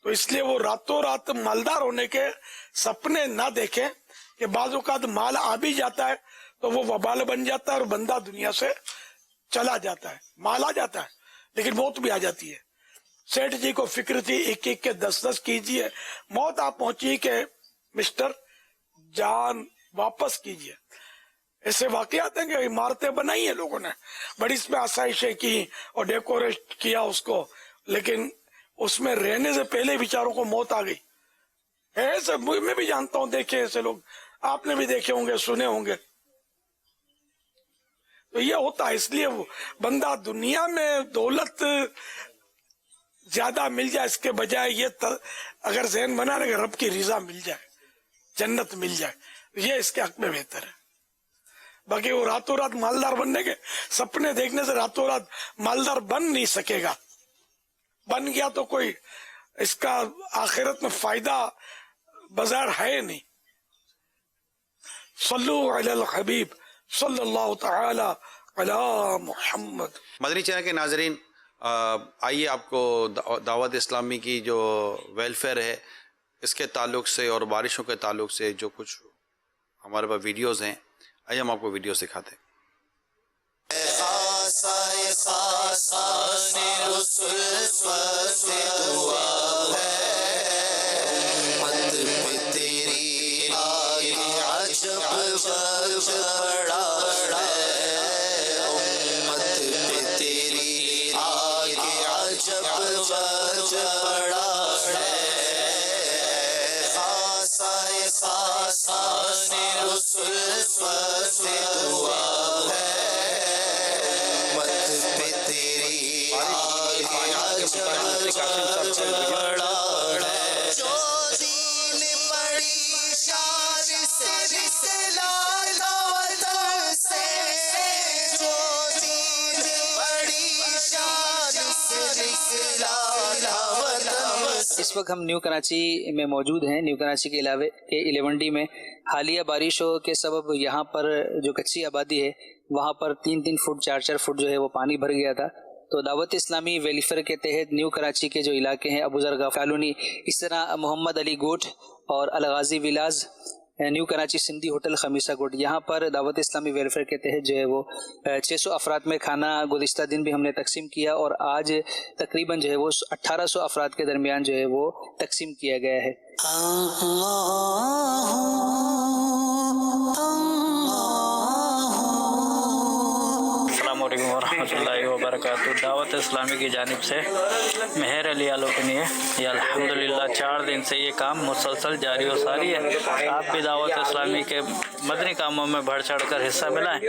तो इसलिए वो रातों रात मालदार होने के सपने ना देखें कि बाज़ औक़ात माल आ भी जाता है तो वो वबाल बन जाता है और बंदा दुनिया से चला जाता है। माल आ जाता है लेकिन मौत भी आ जाती है। सेठ जी को फिक्र थी, एक एक के 10-10 कीजिए, मौत आप पहुंची के मिस्टर जान वापस कीजिए। ऐसे वाकयात हैं कि इमारतें बनाई है लोगों ने, बड़ी इसमें आसाइशें की और डेकोरेट किया उसको, लेकिन उसमें रहने से पहले बेचारों को मौत आ गई। ऐसे मैं भी जानता हूं, देखे ऐसे लोग, आपने भी देखे होंगे, सुने होंगे। तो ये होता है। इसलिए वो बंदा दुनिया में दौलत ज्यादा मिल जाए इसके बजाय ये अगर ज़हन बना रहे रब की रिजा मिल जाए, जन्नत मिल जाए, ये इसके हक में बेहतर है। बाकी वो रातों रात मालदार बनने के सपने देखने से रातों रात मालदार बन नहीं सकेगा। बन गया तो कोई इसका आखिरत में फायदा बाजार है नहीं। सल्लु अलल हबीब सल्लल्लाहु तआला अला मुहम्मद। मदनी चैनल के नाजरीन, आइए आपको दावत इस्लामी की जो वेलफेयर है इसके ताल्लुक से और बारिशों के ताल्लुक से जो कुछ हमारे पास वीडियोज़ हैं, आइए हम आपको वीडियो दिखाते हैं। इस वक्त हम न्यू कराची में मौजूद हैं। न्यू कराची के अलावे के 11D में हालिया बारिशों के सबब यहाँ पर जो कच्ची आबादी है वहाँ पर 3-3 फुट 4-4 फुट जो है वो पानी भर गया था। तो दावत इस्लामी वेलफेयर के तहत न्यू कराची के जो इलाके हैं अबू जरगा कॉलोनी, इस तरह मोहम्मद अली गोट और Alghazi village, new Karachi Sindhi hotel Khamisa गोट, यहाँ पर दावत इस्लामी वेलफेयर के तहत जो है वो 600 अफराद में खाना गुज़िश्ता दिन भी हमने तकसीम किया और आज तकरीबन जो है वो 1800 अफराद के दरमियान जो है वो तकसीम किया गया है। वरहमतुल्लाहि वबरकातुहू। दावत इस्लामी की जानिब से मेहर अली आलो के लिए ये अल्हम्दुलिल्लाह 4 दिन से ये काम मुसलसल जारी और सारी है। आप भी दावत इस्लामी के मदनी कामों में बढ़ चढ़ कर हिस्सा मिलाएं।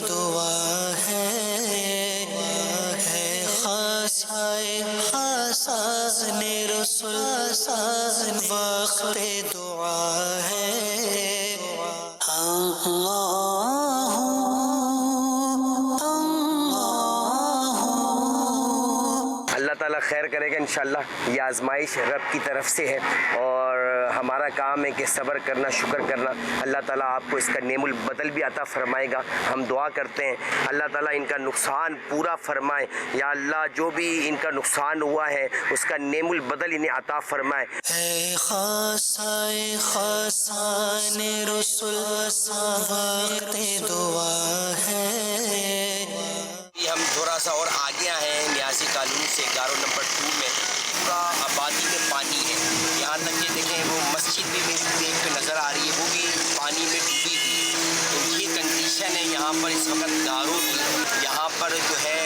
दुआ है खासाने रसूल वक्त दुआ है। अल्लाह ताला खैर करेगा इंशाअल्लाह। ये आजमाइश रब की तरफ से है और हमारा काम है कि सब्र करना, शुक्र करना। अल्लाह ताला आपको इसका नेमुल बदल भी अता फरमाएगा। हम दुआ करते हैं अल्लाह ताला इनका नुकसान पूरा फरमाए। या अल्लाह जो भी इनका नुकसान हुआ है उसका नेमुल बदल इन्हें अता फरमाए। दुआ है। हम थोड़ा सा और आगे आए हैं न्यासी कॉलोनी से गारो नंबर 2 में पूरा आबादी में पानी है। यहाँ तक कि देखें वो मस्जिद भी एक नज़र आ रही है, वो भी पानी में डूबी हुई। तो ये कंडीशन है यहाँ पर इस वक्त गारो की। यहाँ पर जो है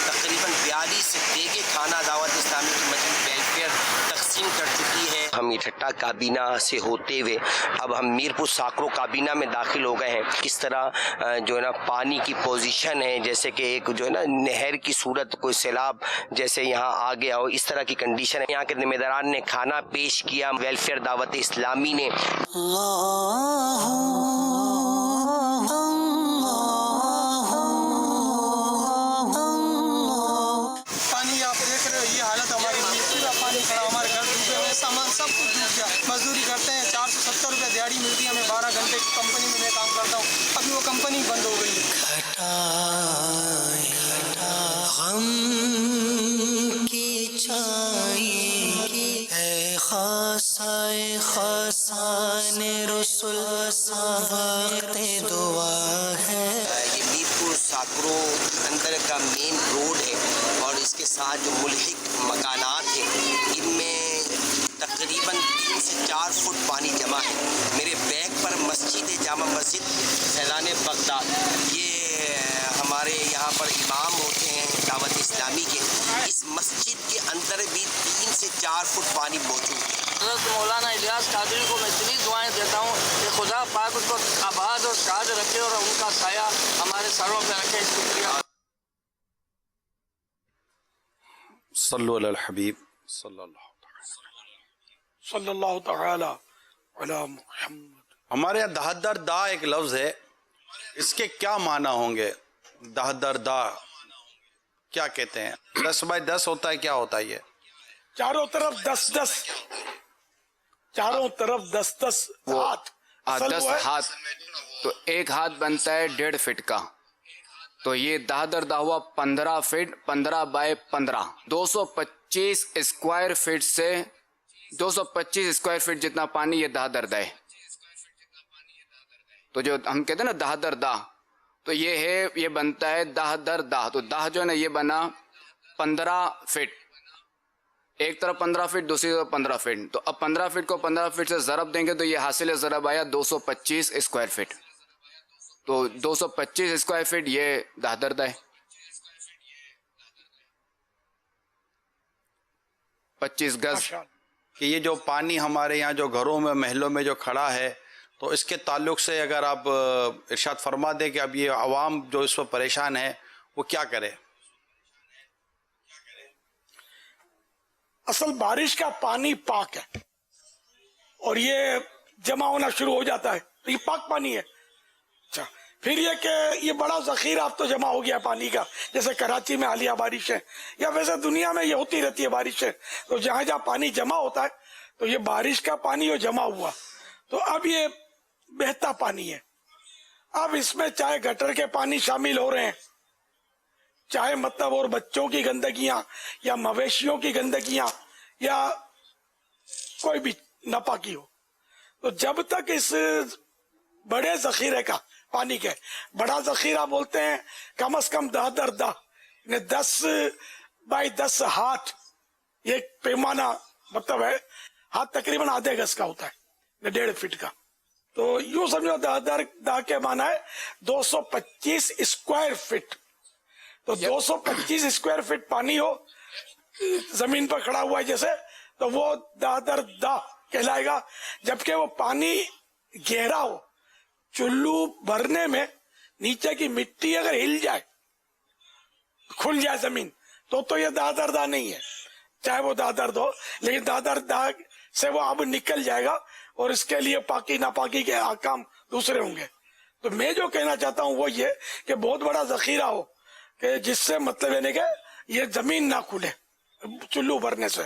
तकरीबन 42 देगे खाना दावत इस्लामी की मस्जिद वेलफेयर तकसीम कर चुकी है। हम इठट्टा काबीना से होते हुए अब हम मीरपुर साकरो काबीना में दाखिल हो गए हैं। किस तरह जो है ना पानी की पोजीशन है, जैसे कि एक जो है ना नहर की सूरत, कोई सैलाब जैसे यहाँ आ गया हो, इस तरह की कंडीशन है। यहाँ के जिम्मेदारान ने खाना पेश किया, वेलफेयर दावत इस्लामी ने। पानी आप देख रहे हो, ये हालत हमारी, पूरा पानी खड़ा, हमारे घर डूबे हुए, सामान सब कुछ डूब गया। मजदूरी करते हैं, 470 रुपये दिहाड़ी मिलती है हमें। 12 घंटे की कंपनी में मैं काम करता हूँ, अभी वो कंपनी बंद हो गई है। गम की छाई है खासाने रसूल वक्त दुआ है। ये मीरपुर साकरो अंदर का मेन रोड है और इसके साथ जो मुल्हिक मकानात हैं इनमें तकरीबन 3 से 4 फुट पानी जमा है। मेरे बैग पर मस्जिद जामा मस्जिद फैज़ान बगदाद, ये हमारे यहाँ पर इमाम होते हैं दावत इस्लामी के। इस मस्जिद के अंदर भी 3 से 4 फुट पानी मौजूद है। हज़रत मौलाना इलियास कादरी को मैं इतनी दुआएं देता हूँ कि खुदा पाक उसको आबाद और शाद रखे और उनका साया हमारे सरों पर रखे। शुक्रिया। सल्लु अलल हबीब सल्लल्लाहु तआला अला मुहम्मद। हमारे यहाँ दहदर दा एक लफ्ज है, इसके क्या माना होंगे? दहदर दा क्या कहते हैं? 10 बाय 10 होता है, क्या होता है ये? चारों तरफ 10-10, चारों तरफ 10-10 हाथ। 10 हाथ, तो एक हाथ बनता है 1.5 फीट का। तो ये दहदर दा हुआ 15 फीट, 15 बाय 15, 225 स्क्वायर फीट से 225 स्क्वायर फीट जितना पानी ये दहदर दा है। तो जो हम कहते हैं ना दहदर दा, तो ये है, ये बनता है दहदर दा। तो दाह जो है ना ये बना 15 फीट, एक तरफ 15 फीट, दूसरी तरफ 15 फीट। तो अब 15 फीट को 15 फीट से ज़रब देंगे तो ये हासिल ज़रब आया 225 स्क्वायर फीट। तो 225 स्क्वायर फीट ये दहदर दा है। 25 गज। कि ये जो पानी हमारे यहाँ जो घरों में महलों में जो खड़ा है, तो इसके ताल्लुक से अगर आप इरशाद फरमा दें कि अब ये आवाम जो इस पर परेशान है वो क्या करे? असल बारिश का पानी पाक है और ये जमा होना शुरू हो जाता है तो ये पाक पानी है। अच्छा, फिर ये कि ये बड़ा जखीरा अब तो जमा हो गया पानी का, जैसे कराची में हालिया बारिश है या वैसे दुनिया में ये होती रहती है बारिशें। तो जहां जहां पानी जमा होता है तो ये बारिश का पानी वो जमा हुआ, तो अब ये बहता पानी है। अब इसमें चाहे गटर के पानी शामिल हो रहे हैं, चाहे मतलब और बच्चों की गंदगियां या मवेशियों की गंदगियां या कोई भी नापाकी हो, तो जब तक इस बड़े जखीरे का पानी के, बड़ा जखीरा बोलते हैं कम से कम 10 बाई 10 हाथ, ये पैमाना मतलब है, हाथ तकरीबन आधे गज का होता है, 1.5 फीट का। तो यूं समझो दाह के माना है 225 स्क्वायर फीट। तो 225 स्क्वायर फीट पानी हो जमीन पर खड़ा हुआ है जैसे, तो वो दाह कहलाएगा। जबकि वो पानी गहरा हो, चुल्लू भरने में नीचे की मिट्टी अगर हिल जाए, खुल जाए जमीन, तो ये दाह नहीं है, चाहे वो दाह हो। लेकिन दाह से वो अब निकल जाएगा और इसके लिए पाकी नापाकी के आकाम दूसरे होंगे। तो मैं जो कहना चाहता हूँ वो ये कि बहुत बड़ा जखीरा हो कि जिससे मतलब यानी कि ये जमीन ना खुले चुल्लू भरने से।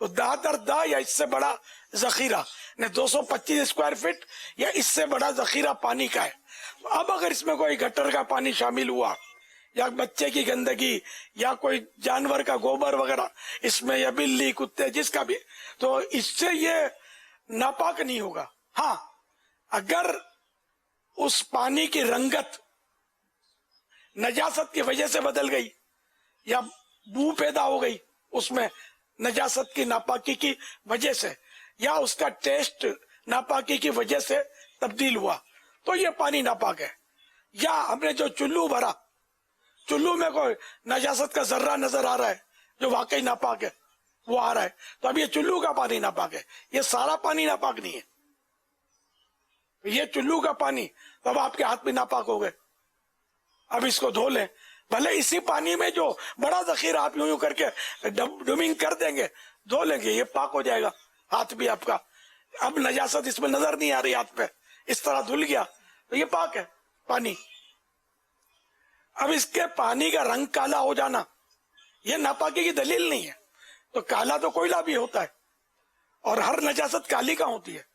तो दाह या इससे बड़ा जखीरा ने 225 स्क्वायर फीट या इससे बड़ा जखीरा पानी का है। अब अगर इसमें कोई गटर का पानी शामिल हुआ या बच्चे की गंदगी या कोई जानवर का गोबर वगैरह इसमें, या बिल्ली कुत्ते जिसका भी, तो इससे ये नापाक नहीं होगा। हाँ, अगर उस पानी की रंगत नजासत की वजह से बदल गई या बू पैदा हो गई उसमें नजासत की नापाकी की वजह से, या उसका टेस्ट नापाकी की वजह से तब्दील हुआ, तो ये पानी नापाक है। या हमने जो चुल्लू भरा, चुल्लू में कोई नजासत का जर्रा नजर आ रहा है जो वाकई नापाक है, वो आ रहा है, तो अब ये चुल्लू का पानी नापाक है, ये सारा पानी नापाक नहीं है। ये चुल्लू का पानी, तो अब आपके हाथ भी नापाक हो गए। अब इसको धो लें, भले इसी पानी में जो बड़ा जखीरा आप यूं करके डमिंग कर देंगे, धो लेंगे, ये पाक हो जाएगा हाथ भी आपका। अब नजासत इसमें नजर नहीं आ रही हाथ पे, इस तरह धुल गया, तो ये पाक है पानी। अब इसके पानी का रंग काला हो जाना ये नापाकी की दलील नहीं है। तो काला तो कोयला भी होता है, और हर नजासत काली का होती है,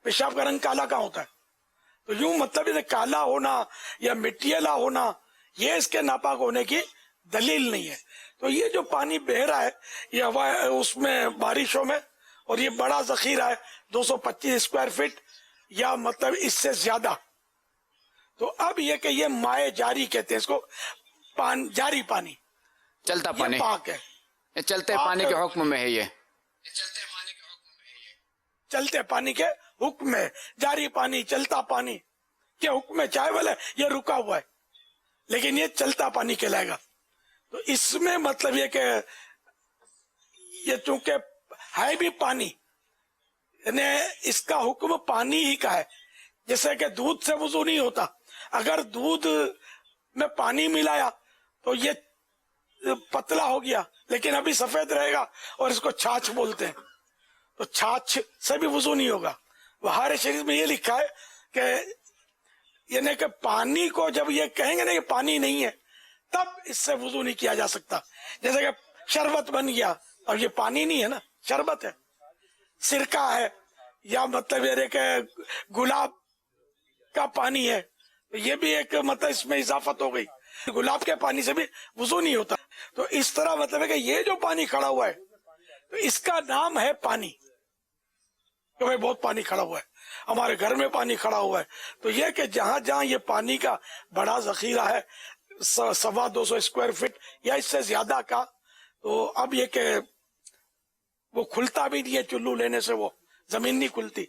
पेशाब का रंग काला का होता है। तो यूं मतलब काला होना या मिट्टियाला होना ये इसके नापाक होने की दलील नहीं है। तो ये जो पानी बह रहा है ये हवा उसमें बारिशों में, और ये बड़ा जखीरा है 225 स्क्वायर फीट या मतलब इससे ज्यादा। तो अब ये कि ये माए जारी कहते हैं इसको, जारी पानी, चलता पानी, पाक है, ये चलते पानी के हुक्म में है। ये चलते पानी के हुक्म में, जारी पानी, चलता पानी के हुक्म में, चाहे वाले ये रुका हुआ है लेकिन ये चलता पानी कहलाएगा। तो इसमें मतलब ये कि ये चूंकि है भी पानी, यानी इसका हुक्म पानी ही का है। जैसे कि दूध से वुजू नहीं होता, अगर दूध में पानी मिलाया तो ये पतला हो गया लेकिन अभी सफेद रहेगा और इसको छाछ बोलते हैं। तो छाछ से भी वुजू नहीं होगा। हमारे शरीर में ये लिखा है कि यानी कि पानी को जब ये कहेंगे ना कि पानी नहीं है, तब इससे वुजू नहीं किया जा सकता। जैसे कि शरबत बन गया, अब ये पानी नहीं है ना, शरबत है। सिरका है या मतलब ये कि गुलाब का पानी है, तो ये भी एक मतलब इसमें इजाफत हो गई। गुलाब के पानी से भी वुजू नहीं होता। तो इस तरह मतलब है कि ये जो पानी खड़ा हुआ है तो इसका नाम है पानी, कि भाई बहुत पानी खड़ा हुआ है, हमारे घर में पानी खड़ा हुआ है। तो ये कि जहां जहां ये पानी का बड़ा जखीरा है 225 स्क्वायर फीट या इससे ज्यादा का, तो अब ये कि वो खुलता भी नहीं है, चुल्लू लेने से वो जमीन नहीं खुलती।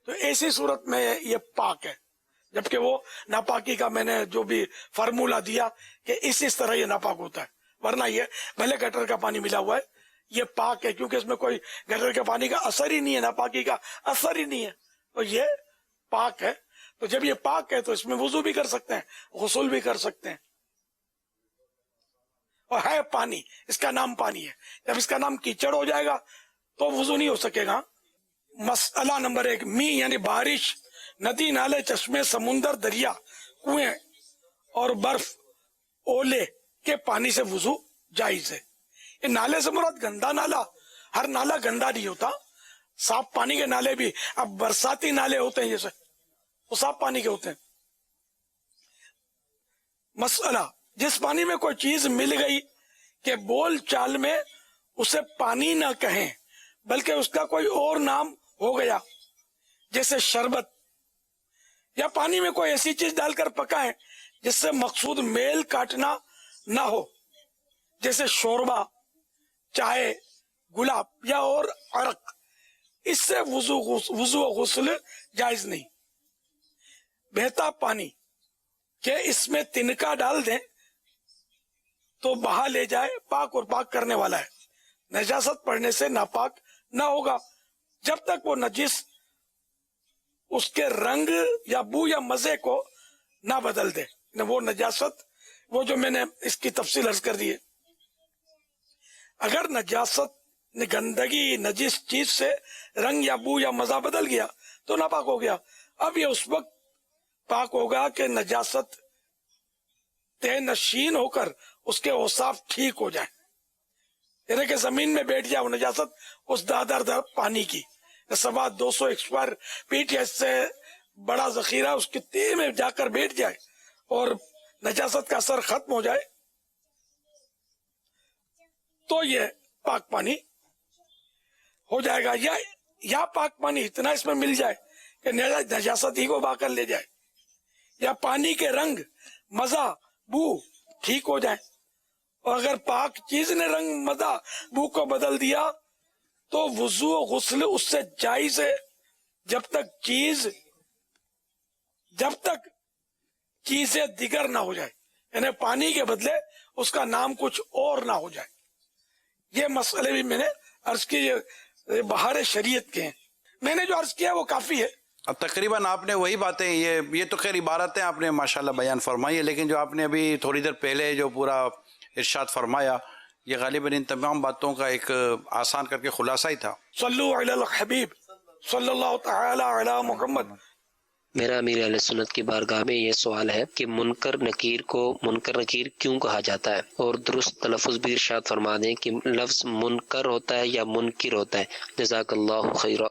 तो ऐसी सूरत में ये पाक है, जबकि वो नापाकी का मैंने जो भी फार्मूला दिया कि इस तरह ये नापाक होता है। वरना ये भले गटर का पानी मिला हुआ है ये पाक है, क्योंकि इसमें कोई गटर के पानी का असर ही नहीं है, नापाकी का असर ही नहीं है, तो ये पाक है। तो जब ये पाक है तो इसमें वुजू भी कर सकते हैं, गुस्ल भी कर सकते हैं, और है पानी, इसका नाम पानी है। जब इसका नाम कीचड़ हो जाएगा तो वुजू नहीं हो सकेगा। मसला नंबर 1, मी यानी बारिश, नदी नाले चश्मे समुंदर दरिया कुएं और बर्फ ओले के पानी से वुजू जायज है। ये नाले से मुराद गंदा नाला, हर नाला गंदा नहीं होता, साफ पानी के नाले भी, अब बरसाती नाले होते हैं जैसे वो साफ पानी के होते हैं। मसला, जिस पानी में कोई चीज मिल गई कि बोल चाल में उसे पानी ना कहें बल्कि उसका कोई और नाम हो गया, जैसे शरबत, या पानी में कोई ऐसी चीज डालकर पकाएं जिससे मकसूद मेल काटना ना हो, जैसे शोरबा, चाय, गुलाब या और अरक, इससे वुजू गुस्ल जायज नहीं। बहता पानी के इसमें तिनका डाल दें तो बहा ले जाए, पाक और पाक करने वाला है। नजासत पड़ने से नापाक ना होगा जब तक वो नजिस उसके रंग या बू या मजे को ना बदल दे। वो नजासत, वो जो मैंने इसकी तफसील अर्ज कर दी है, अगर नजासत गंदगी नजिस चीज से रंग या बू या मजा बदल गया तो नापाक हो गया। अब ये उस वक्त पाक होगा कि नजासत तय नशीन होकर उसके औसाफ ठीक हो जाए, यानी कि जमीन में बैठ जाए वो नजासत उस दादर पानी की, 200 स्क्वायर फीट या इससे बड़ा जखीरा उसकी तय में जाकर बैठ जाए और नजासत का असर खत्म हो जाए, तो ये पाक पानी हो जाएगा। या पाक पानी इतना इसमें मिल जाए कि नजासत ही को बहाकर ले जाए, या पानी के रंग मजा बू ठीक हो जाए। और अगर पाक चीज ने रंग मजा बू को बदल दिया तो वुजू और गुस्ल उससे जायज है जब तक चीजें दिगर ना हो जाए, यानी पानी के बदले उसका नाम कुछ और ना हो जाए। ये मसले भी मैंने अर्ज किए, बाहर शरीयत के हैं। मैंने जो अर्ज किया वो काफी है। अब तकरीबन आपने वही बातें, ये तो खैर इबारतें आपने माशाल्लाह बयान फरमाई है, लेकिन जो आपने अभी थोड़ी देर पहले जो पूरा इरशाद फरमाया, ये गालिबन इन तमाम बातों का एक आसान करके खुलासा ही था। सल्लु अलल हबीब सल्लल्लाहु तआला अला मुहम्मद। मेरा अमीर अहले सुन्नत की बारगाह में ये सवाल है कि मुनकर नकीर को मुनकर नकीर क्यों कहा जाता है, और दुरुस्त तलफ़ुज़ भी इरशाद फरमा दें कि लफ्ज़ मुनकर होता है या मुनकिर होता है। जज़ाकल्लाहु खैरा।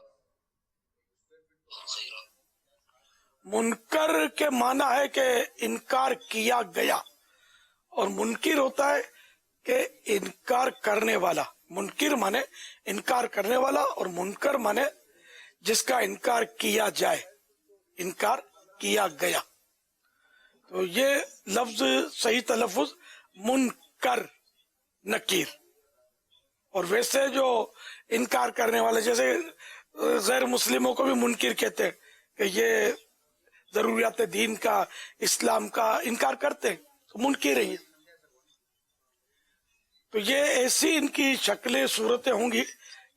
मुनकर के माना है कि इनकार किया गया, और मुनकिर होता है कि इनकार करने वाला। मुनकिर माने इनकार करने वाला, और मुनकर माने जिसका इनकार किया जाए, इनकार किया गया। तो ये लफ्ज सही तलफ़ुज़ मुनकर नकीर। और वैसे जो इनकार करने वाले, जैसे गैर मुस्लिमों को भी मुनकिर कहते हैं कि ये जरूरियात दीन का, इस्लाम का इनकार करते हैं, तो मुनकिर है। तो ये ऐसी इनकी शक्लें सूरतें होंगी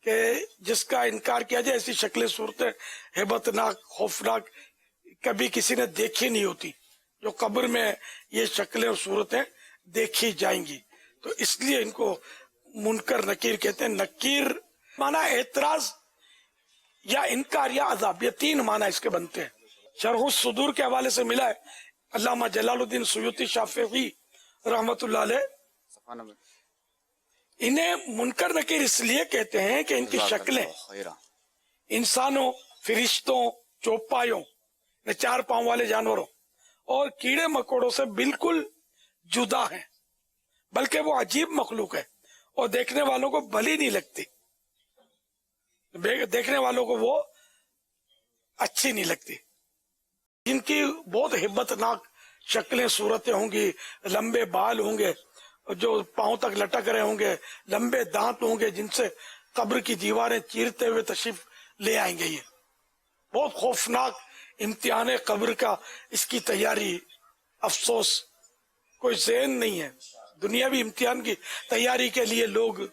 कि जिसका इनकार किया जाए, ऐसी शक्लें सूरतें हैबतनाक खौफनाक कभी किसी ने देखी नहीं होती, जो कब्र में ये शक्लें और सूरतें देखी जाएंगी। तो इसलिए इनको मुनकर नकीर कहते हैं। नकीर माना एतराज या इनकार या अजाब, ये तीन माना इसके बनते हैं। शरह सुदूर के हवाले से मिला है, अल्लामा जलालुद्दीन सुयूती शाफिई रहमतुल्लाह अलैह, इन्हें मुनकर नकीर इसलिए कहते हैं कि इनकी शक्लें इंसानों, फरिश्तों, चौपायों, चार पांव वाले जानवरों और कीड़े मकोड़ों से बिल्कुल जुदा हैं, बल्कि वो अजीब मखलूक है और देखने वालों को भली नहीं लगती, देखने वालों को वो अच्छी नहीं लगती। इनकी बहुत हिब्बतनाक शक्लें सूरतें होंगी, लंबे बाल होंगे जो पांव तक लटक रहे होंगे, लंबे दांत होंगे जिनसे कब्र की दीवारें चीरते हुए तशरीफ ले आएंगे। ये बहुत खौफनाक इम्तिहान कब्र का, इसकी तैयारी अफसोस कोई ज़हन नहीं है। दुनियावी इम्तिहान की तैयारी के लिए लोग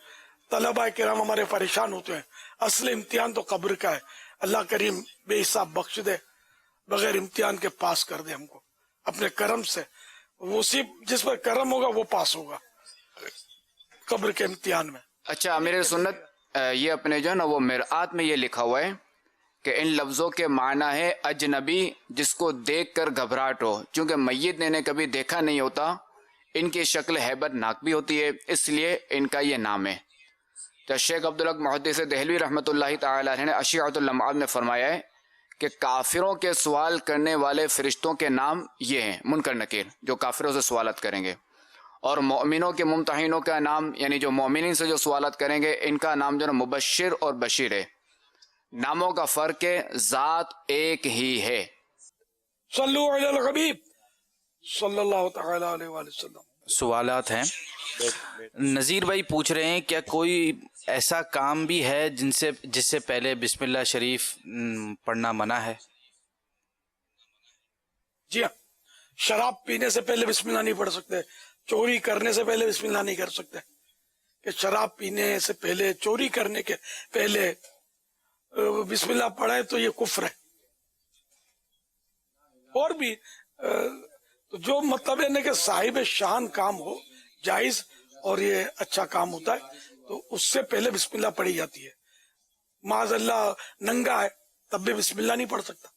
तलबा किराम हमारे परेशान होते हैं, असल इम्तिहान तो कब्र का है। अल्लाह करीम बेहिसाब बख्श दे, बगैर इम्तिहान के पास कर दे हमको अपने करम से। उसी जिस पर करम होगा वो पास होगा कब्र के इम्तिहान में। अच्छा अमीर सुन्नत, ये अपने जो है ना वो मिरात में ये लिखा हुआ है कि इन लफ्ज़ों के माना है अजनबी जिसको देख कर घबराहट हो, क्योंकि मैयत ने इन्हें कभी देखा नहीं होता, इनकी शक्ल हैबतनाक भी होती है, इसलिए इनका ये नाम है। तो शेख अब्दुल हक मुहद्दिस दहलवी रहमतुल्लाहि तआला अलैह ने अशिअतुल लम्आत में फरमाया है कि काफिरों के सवाल करने वाले फरिश्तों के नाम ये हैं मुनकर नकीर, जो काफिरों से सवालत करेंगे, और मोमिनों के मुमतहिनों का नाम, यानी जो मोमिनीन से जो सवालत करेंगे, इनका नाम जो है मुबश्शिर और बशीर है। नामों का फर्क है, जात एक ही है। सल्लु अलल हबीब सल्लल्लाहु तआला अलैहि वसल्लम। सवालात हैं। नज़ीर भाई पूछ रहे हैं क्या कोई ऐसा काम भी है जिससे पहले बिस्मिल्लाह शरीफ पढ़ना मना है? जी हाँ, शराब पीने से पहले बिस्मिल्लाह नहीं पढ़ सकते, चोरी करने से पहले बिस्मिल्लाह नहीं कर सकते, कि शराब पीने से पहले, चोरी करने के पहले बिस्मिल्लाह पढ़े तो ये कुफ्र है। और भी तो जो मतलब है ना कि साहिब शान काम हो, जायज और ये अच्छा काम होता है, तो उससे पहले बिस्मिल्लाह पढ़ी जाती है। माज़अल्लाह नंगा है तब भी बिस्मिल्लाह नहीं पढ़ सकता।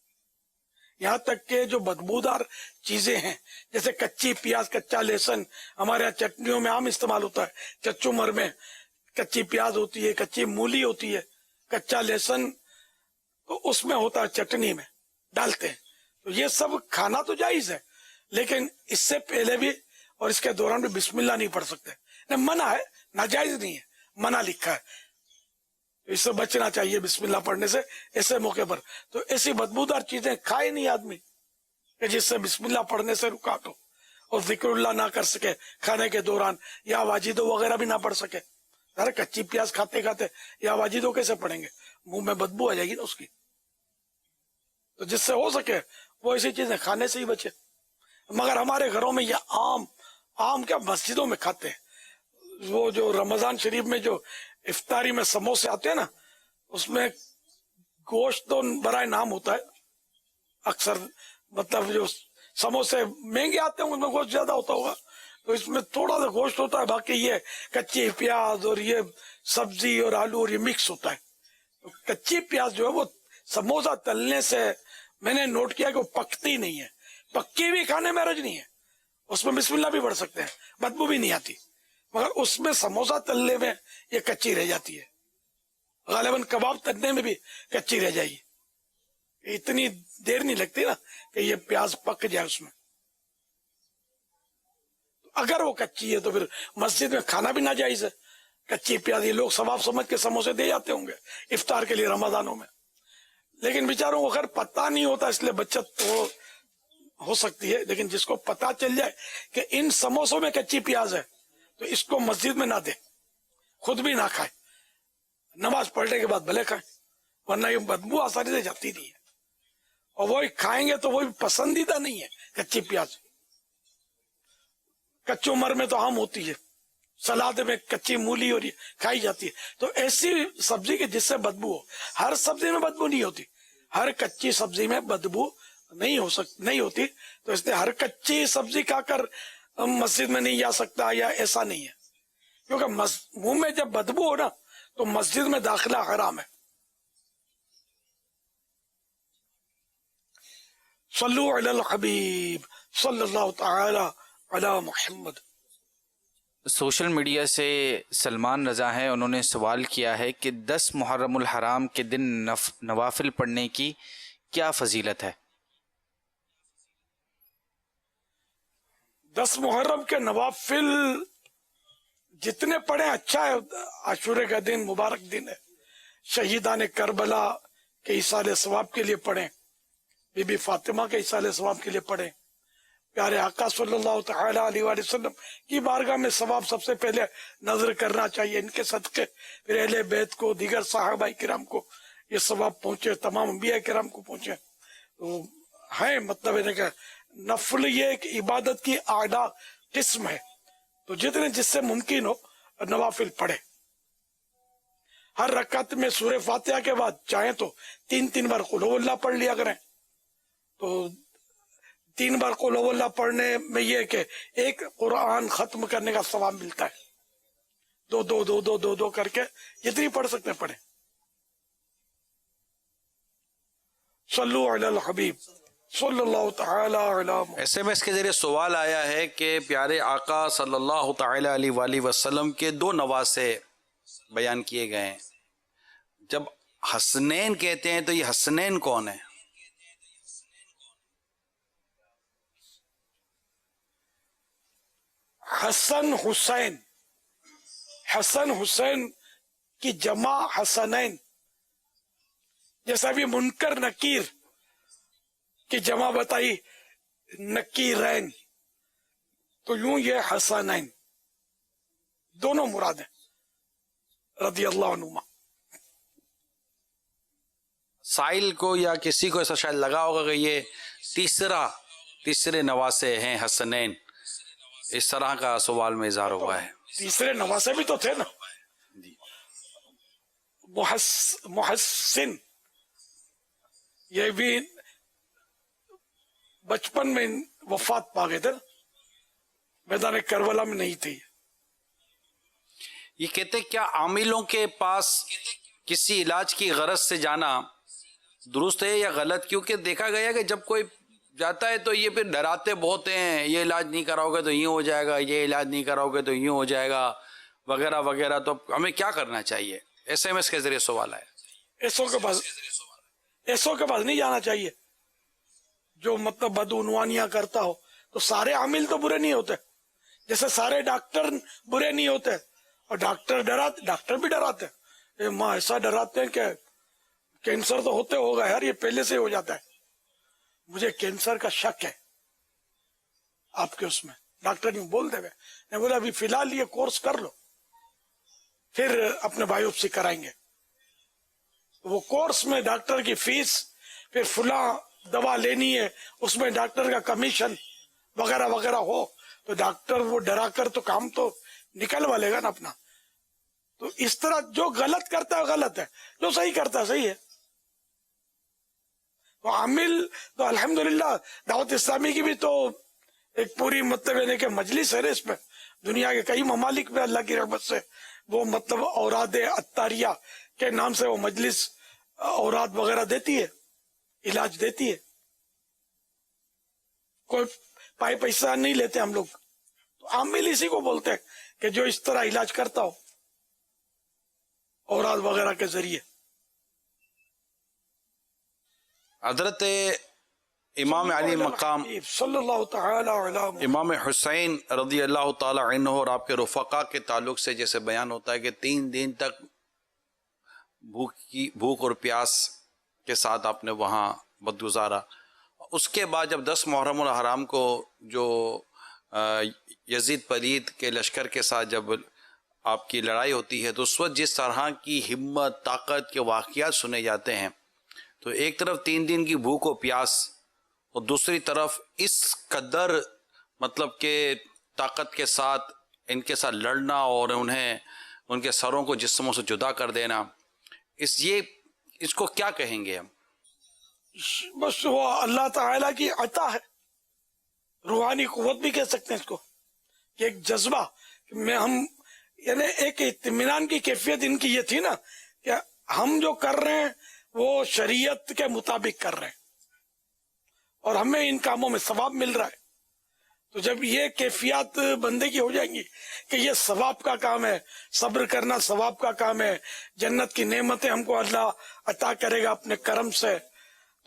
यहाँ तक के जो बदबूदार चीजें हैं, जैसे कच्ची प्याज, कच्चा लहसुन, हमारे यहाँ चटनियों में आम इस्तेमाल होता है, चच्चूमर में कच्ची प्याज होती है, कच्ची मूली होती है, कच्चा लहसुन तो उसमें होता है, चटनी में डालते हैं। तो ये सब खाना तो जायज है, लेकिन इससे पहले भी और इसके दौरान भी बिस्मिल्लाह नहीं पढ़ सकते। नहीं, मना है, नाजायज नहीं है, मना लिखा है, इससे बचना चाहिए बिस्मिल्लाह पढ़ने से ऐसे मौके पर। तो ऐसी बदबूदार चीजें खाए नहीं आदमी कि जिससे बिस्मिल्लाह पढ़ने से रुकावट हो, और जिक्रुल्लाह ना कर सके खाने के दौरान, या वाजिदो वगैरह भी ना पढ़ सके। अरे कच्ची प्याज खाते खाते या वाजिदो कैसे पढ़ेंगे, मुंह में बदबू आ जाएगी ना उसकी। तो जिससे हो सके वो ऐसी चीजें खाने से ही बचे। मगर हमारे घरों में ये आम क्या मस्जिदों में खाते हैं, वो जो रमजान शरीफ में जो इफ्तारी में समोसे आते हैं ना, उसमें गोश्त तो बराए नाम होता है अक्सर, मतलब जो समोसे महंगे आते हैं उनमें गोश्त ज्यादा होता होगा, तो इसमें थोड़ा सा गोश्त होता है, बाकी ये कच्ची प्याज और ये सब्जी और आलू और ये मिक्स होता है। तो कच्ची प्याज जो है वो समोसा तलने से मैंने नोट किया कि वो पकती नहीं है। पक्की भी खाने में हर्ज नहीं है, उसमें बिस्मिल्लाह भी पढ़ सकते हैं, बदबू भी नहीं आती, मगर उसमें समोसा तलने में ये कच्ची रह जाती है। गालिबन कबाब तलने में भी कच्ची रह जाएगी, इतनी देर नहीं लगती ना कि ये प्याज पक जाए उसमें। अगर वो कच्ची है तो फिर मस्जिद में खाना भी नाजायज है। कच्ची प्याज ये लोग सवाब समझ के समोसे दे जाते होंगे इफ्तार के लिए रमजानों में, लेकिन बेचारों को अगर पता नहीं होता, इसलिए बचत तो हो सकती है। लेकिन जिसको पता चल जाए कि इन समोसों में कच्ची प्याज है, तो इसको मस्जिद में ना दे, खुद भी ना खाए, नमाज पढ़ने के बाद भले खाए, वरना ये बदबू आसानी से जाती नहीं है। और वो खाएंगे तो वो पसंदीदा नहीं है कच्ची प्याज। कच्चे उमर में तो आम होती है, सलाद में कच्ची मूली और ये खाई जाती है। तो ऐसी सब्जी की जिससे बदबू हो, हर सब्जी में बदबू नहीं होती, हर कच्ची सब्जी में बदबू नहीं होती, तो इसलिए हर कच्ची सब्जी खाकर मस्जिद में नहीं जा सकता, या ऐसा नहीं है, क्योंकि मुंह में जब बदबू हो ना तो मस्जिद में दाखिला हराम है। सल्लु अलल हबीब सल्लल्लाहु तआला अला मुहम्मद। सोशल मीडिया से सलमान रज़ा हैं, उन्होंने सवाल किया है कि 10 मुहर्रमुल हराम के दिन नवाफिल पढ़ने की क्या फजीलत है? 10 मुहर्रम के नवाफिल जितने पढ़े अच्छा है। आशूरे का दिन मुबारक दिन है, शहीदान करबला के इसाले सवाब के लिए पढ़े, बीबी फातिमा के इसाले सवाब के लिए पढ़े, प्यारे आका सल्लल्लाहु तआला अलैहि वसल्लम की बारगाह में सवाब सबसे पहले नजर करना चाहिए, इनके सदके फिर अहले बैत को, दीगर साहबाए किराम को ये सवाब पहुंचे, तमाम अंबिया किराम को पहुंचे। तो है मतलब है नफल ये एक इबादत की आला किस्म है, तो जितने जिससे मुमकिन हो नवाफिल पढ़े। हर रकात में सूरह फातिहा के बाद चाहे तो 3 बार कुल हुवल्लाह पढ़ लिया करें। तो 3 बार कुल हुवल्लाह पढ़ने में ये कि एक कुरान खत्म करने का सवाब मिलता है। दो करके जितनी पढ़ सकते पढ़े। सल्लु अलल हबीब सल्लल्लाहु तआला अलैहि वसल्लम। SMS के जरिए सवाल आया है कि प्यारे आका सल्लल्लाहु तआला अलैहि वसल्लम के 2 नवासे बयान किए गए हैं। जब हसनैन कहते हैं तो ये हसनैन कौन है? हसन हुसैन, हसन हुसैन की जमा हसनैन, जैसा भी मुनकर नकीर की जमा बताई नकीरैन, तो यूं ये हसनैन दोनों मुराद है रदी अल्लाह अनुमा। साइल को या किसी को ऐसा शायद लगा होगा कि ये तीसरा तीसरे नवासे हैं हसनैन, इस तरह का सवाल में इजहार हुआ है। तीसरे नवासे भी तो थे ना, मुहस्सिन, ये भी बचपन में वफात पा गए थे, मैदान करबला में नहीं थे। ये कहते क्या आमिलों के पास किसी इलाज की गरज से जाना दुरुस्त है या गलत? क्योंकि देखा गया कि जब कोई जाता है तो ये फिर डराते बहुत हैं, ये इलाज नहीं कराओगे तो यूँ हो जाएगा, ये इलाज नहीं कराओगे तो यूँ हो जाएगा, वगैरह वगैरह। तो हमें क्या करना चाहिए? SMS के जरिए सवाल है। एसओ के पास नहीं जाना चाहिए। जो मतलब बदउनवानियां करता हो, तो सारे आमिल तो बुरे नहीं होते, जैसे सारे डॉक्टर बुरे नहीं होते, और डॉक्टर भी डराते हैं। माँ ऐसा डराते हैं कि कैंसर तो होते होगा यार, ये पहले से हो जाता है, मुझे कैंसर का शक है आपके उसमें। डॉक्टर यूं बोल देवे, मैं बोला अभी फिलहाल ये कोर्स कर लो, फिर अपने बायोप्सी कराएंगे। वो कोर्स में डॉक्टर की फीस, फिर फुला दवा लेनी है, उसमें डॉक्टर का कमीशन वगैरह वगैरह हो, तो डॉक्टर वो डरा कर तो काम तो निकलवा लेगा ना अपना। तो इस तरह जो गलत करता है गलत है, जो सही करता है सही है। तो आमिल तो अल्हम्दुलिल्लाह दावत इस्लामी की भी तो एक पूरी मतलब यानी कि मजलिस है इसमें, दुनिया के कई ममालिक में अल्लाह की रहमत से वो मतलब औराद अत्तारिया के नाम से वो मजलिस औराद वगैरह देती है, इलाज देती है। कोई पैसा नहीं लेते हम लोग, तो आमिल इसी को बोलते हैं कि जो इस तरह इलाज करता हो औराद वगैरह के जरिए। हजरत इमाम अली मकाम इमाम हुसैन रज़ी अल्लाह ताला अन्हु और आपके रुफ़क़ा के ताल्लुक से जैसे बयान होता है कि 3 दिन तक भूख और प्यास के साथ आपने वहाँ वक्त गुजारा। उसके बाद जब 10 मुहर्रम हराम को जो यजीद पलीद के लश्कर के साथ जब आपकी लड़ाई होती है, तो उस वक्त जिस तरह की हिम्मत ताकत के वाक़यात सुने जाते हैं, तो एक तरफ 3 दिन की भूख और प्यास और दूसरी तरफ इस कदर मतलब के ताकत के साथ इनके साथ लड़ना और उन्हें उनके सरों को जिस्मों से जुदा कर देना, इसको क्या कहेंगे हम? बस वो अल्लाह ताला की अता है, रूहानी कुव्वत भी कह सकते हैं इसको, कि एक जज्बा में हम यानी एक इत्मीनान की कैफियत इनकी ये थी ना कि हम जो कर रहे हैं वो शरीयत के मुताबिक कर रहे हैं और हमें इन कामों में सवाब मिल रहा है। तो जब ये कैफियत बंदे की हो जाएंगी कि ये सवाब का काम है, सब्र करना सवाब का काम है, जन्नत की नेमतें हमको अल्लाह अता करेगा अपने करम से,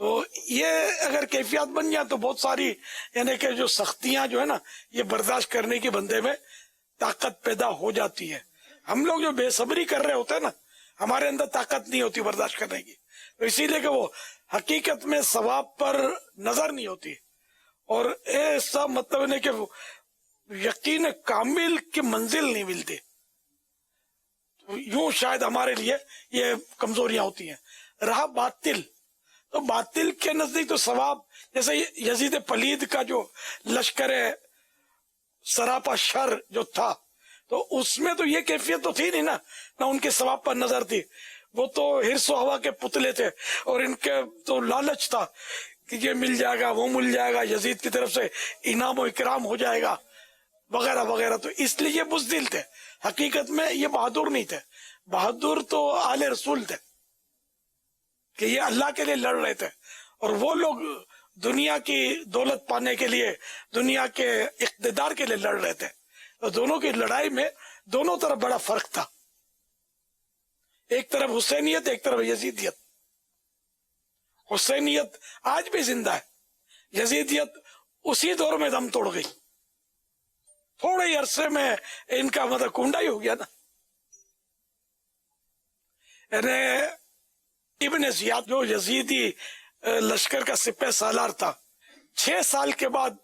तो ये अगर कैफियत बन जाए तो बहुत सारी यानी कि जो सख्तियां जो है ना ये बर्दाश्त करने की बंदे में ताकत पैदा हो जाती है। हम लोग जो बेसब्री कर रहे होते हैं ना, हमारे अंदर ताकत नहीं होती बर्दाश्त करने की, तो इसीलिए कि वो हकीकत में सवाब पर नजर नहीं होती और ऐसा मतलब है कि यकीन कामिल की मंजिल नहीं मिलती। तो यूं शायद हमारे लिए ये कमजोरियां होती हैं। रहा बातिल, तो बातिल के नजदीक तो सवाब, जैसे यजीद पलीद का जो लश्कर सरापा शर जो था, तो उसमें तो ये कैफियत तो थी नहीं ना, ना उनके सवाब पर नजर थी, वो तो हिर्सो हवा के पुतले थे और इनके तो लालच था कि ये मिल जाएगा वो मिल जाएगा, यजीद की तरफ से इनाम और इकराम हो जाएगा वगैरह वगैरह, तो इसलिए ये बुज़दिल थे। हकीकत में ये बहादुर नहीं थे, बहादुर तो आले रसूल थे कि ये अल्लाह के लिए लड़ रहे थे और वो लोग दुनिया की दौलत पाने के लिए, दुनिया के इख्तिदार के लिए लड़ रहे थे। तो दोनों की लड़ाई में दोनों तरफ बड़ा फर्क था, एक तरफ हुसैनियत, एक तरफ यजीदियत। हुसैनियत आज भी जिंदा है, यजीदियत उसी दौर में दम तोड़ गई, थोड़े ही अरसे में इनका मतलब कुंडा ही हो गया ना। यानी इब्न जियाद जो यजीदी लश्कर का सिपह सालार था, 6 साल के बाद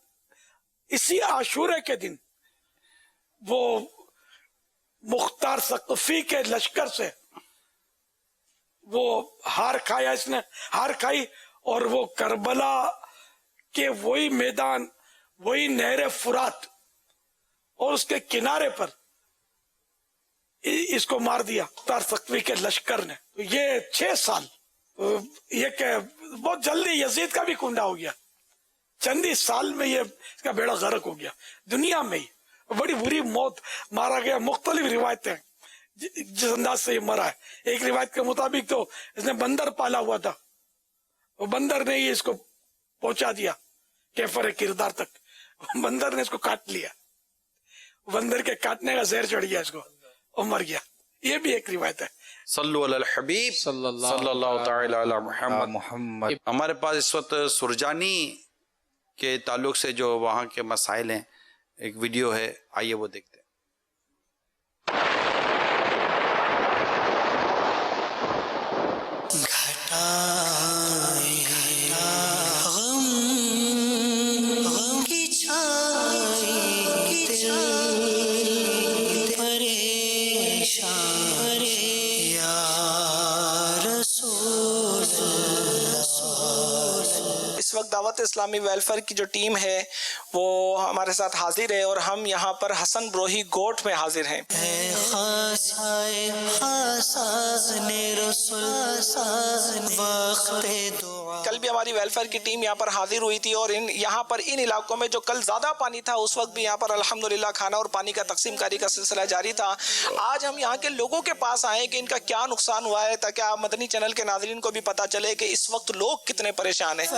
इसी आशूरे के दिन वो मुख्तार सक़फ़ी के लश्कर से वो हार खाया, इसने हार खाई और वो करबला कि वही मैदान, वही नहर फुरात और उसके किनारे पर इसको मार दिया तार सख्वी के लश्कर ने। तो ये 6 साल, ये बहुत जल्दी यजीद का भी कुंडा हो गया, चंद ही साल में ये इसका बेड़ा गर्क हो गया दुनिया में ही। बड़ी बुरी मौत मारा गया। मुख्तलिफ रिवायतें जिस अंदाज से ये मरा है। एक रिवायत के मुताबिक तो इसने बंदर पाला हुआ था, वो बंदर ने ही इसको पहुंचा दिया कैफर किरदार तक, बंदर ने इसको काट लिया, बंदर के काटने का जहर चढ़ गया इसको और मर गया। ये भी एक रिवायत है। सल्लु अलल हबीब सल्लल्लाहु तआला अला मुहम्मद। हमारे पास इस वक्त सुरजानी के ताल्लुक से जो वहाँ के मसाइल हैं, एक वीडियो है, आइए वो देखते हैं। इस वक्त दावत इस्लामी वेलफेयर की जो टीम है वो हमारे साथ हाजिर है और हम यहाँ पर हसन ब्रोही गोट में हाजिर हैं। कल भी हमारी वेलफेयर की टीम यहाँ पर हाजिर हुई थी और यहाँ पर इन इलाकों में जो कल ज्यादा पानी था उस वक्त भी यहाँ पर अल्हम्दुलिल्लाह खाना और पानी का तकसीम कारी का सिलसिला जारी था। आज हम यहाँ के लोगों के पास आए कि इनका क्या नुकसान हुआ है, ताकि आप मदनी चैनल के नाज़रीन को भी पता चले कि इस वक्त लोग कितने परेशान हैं।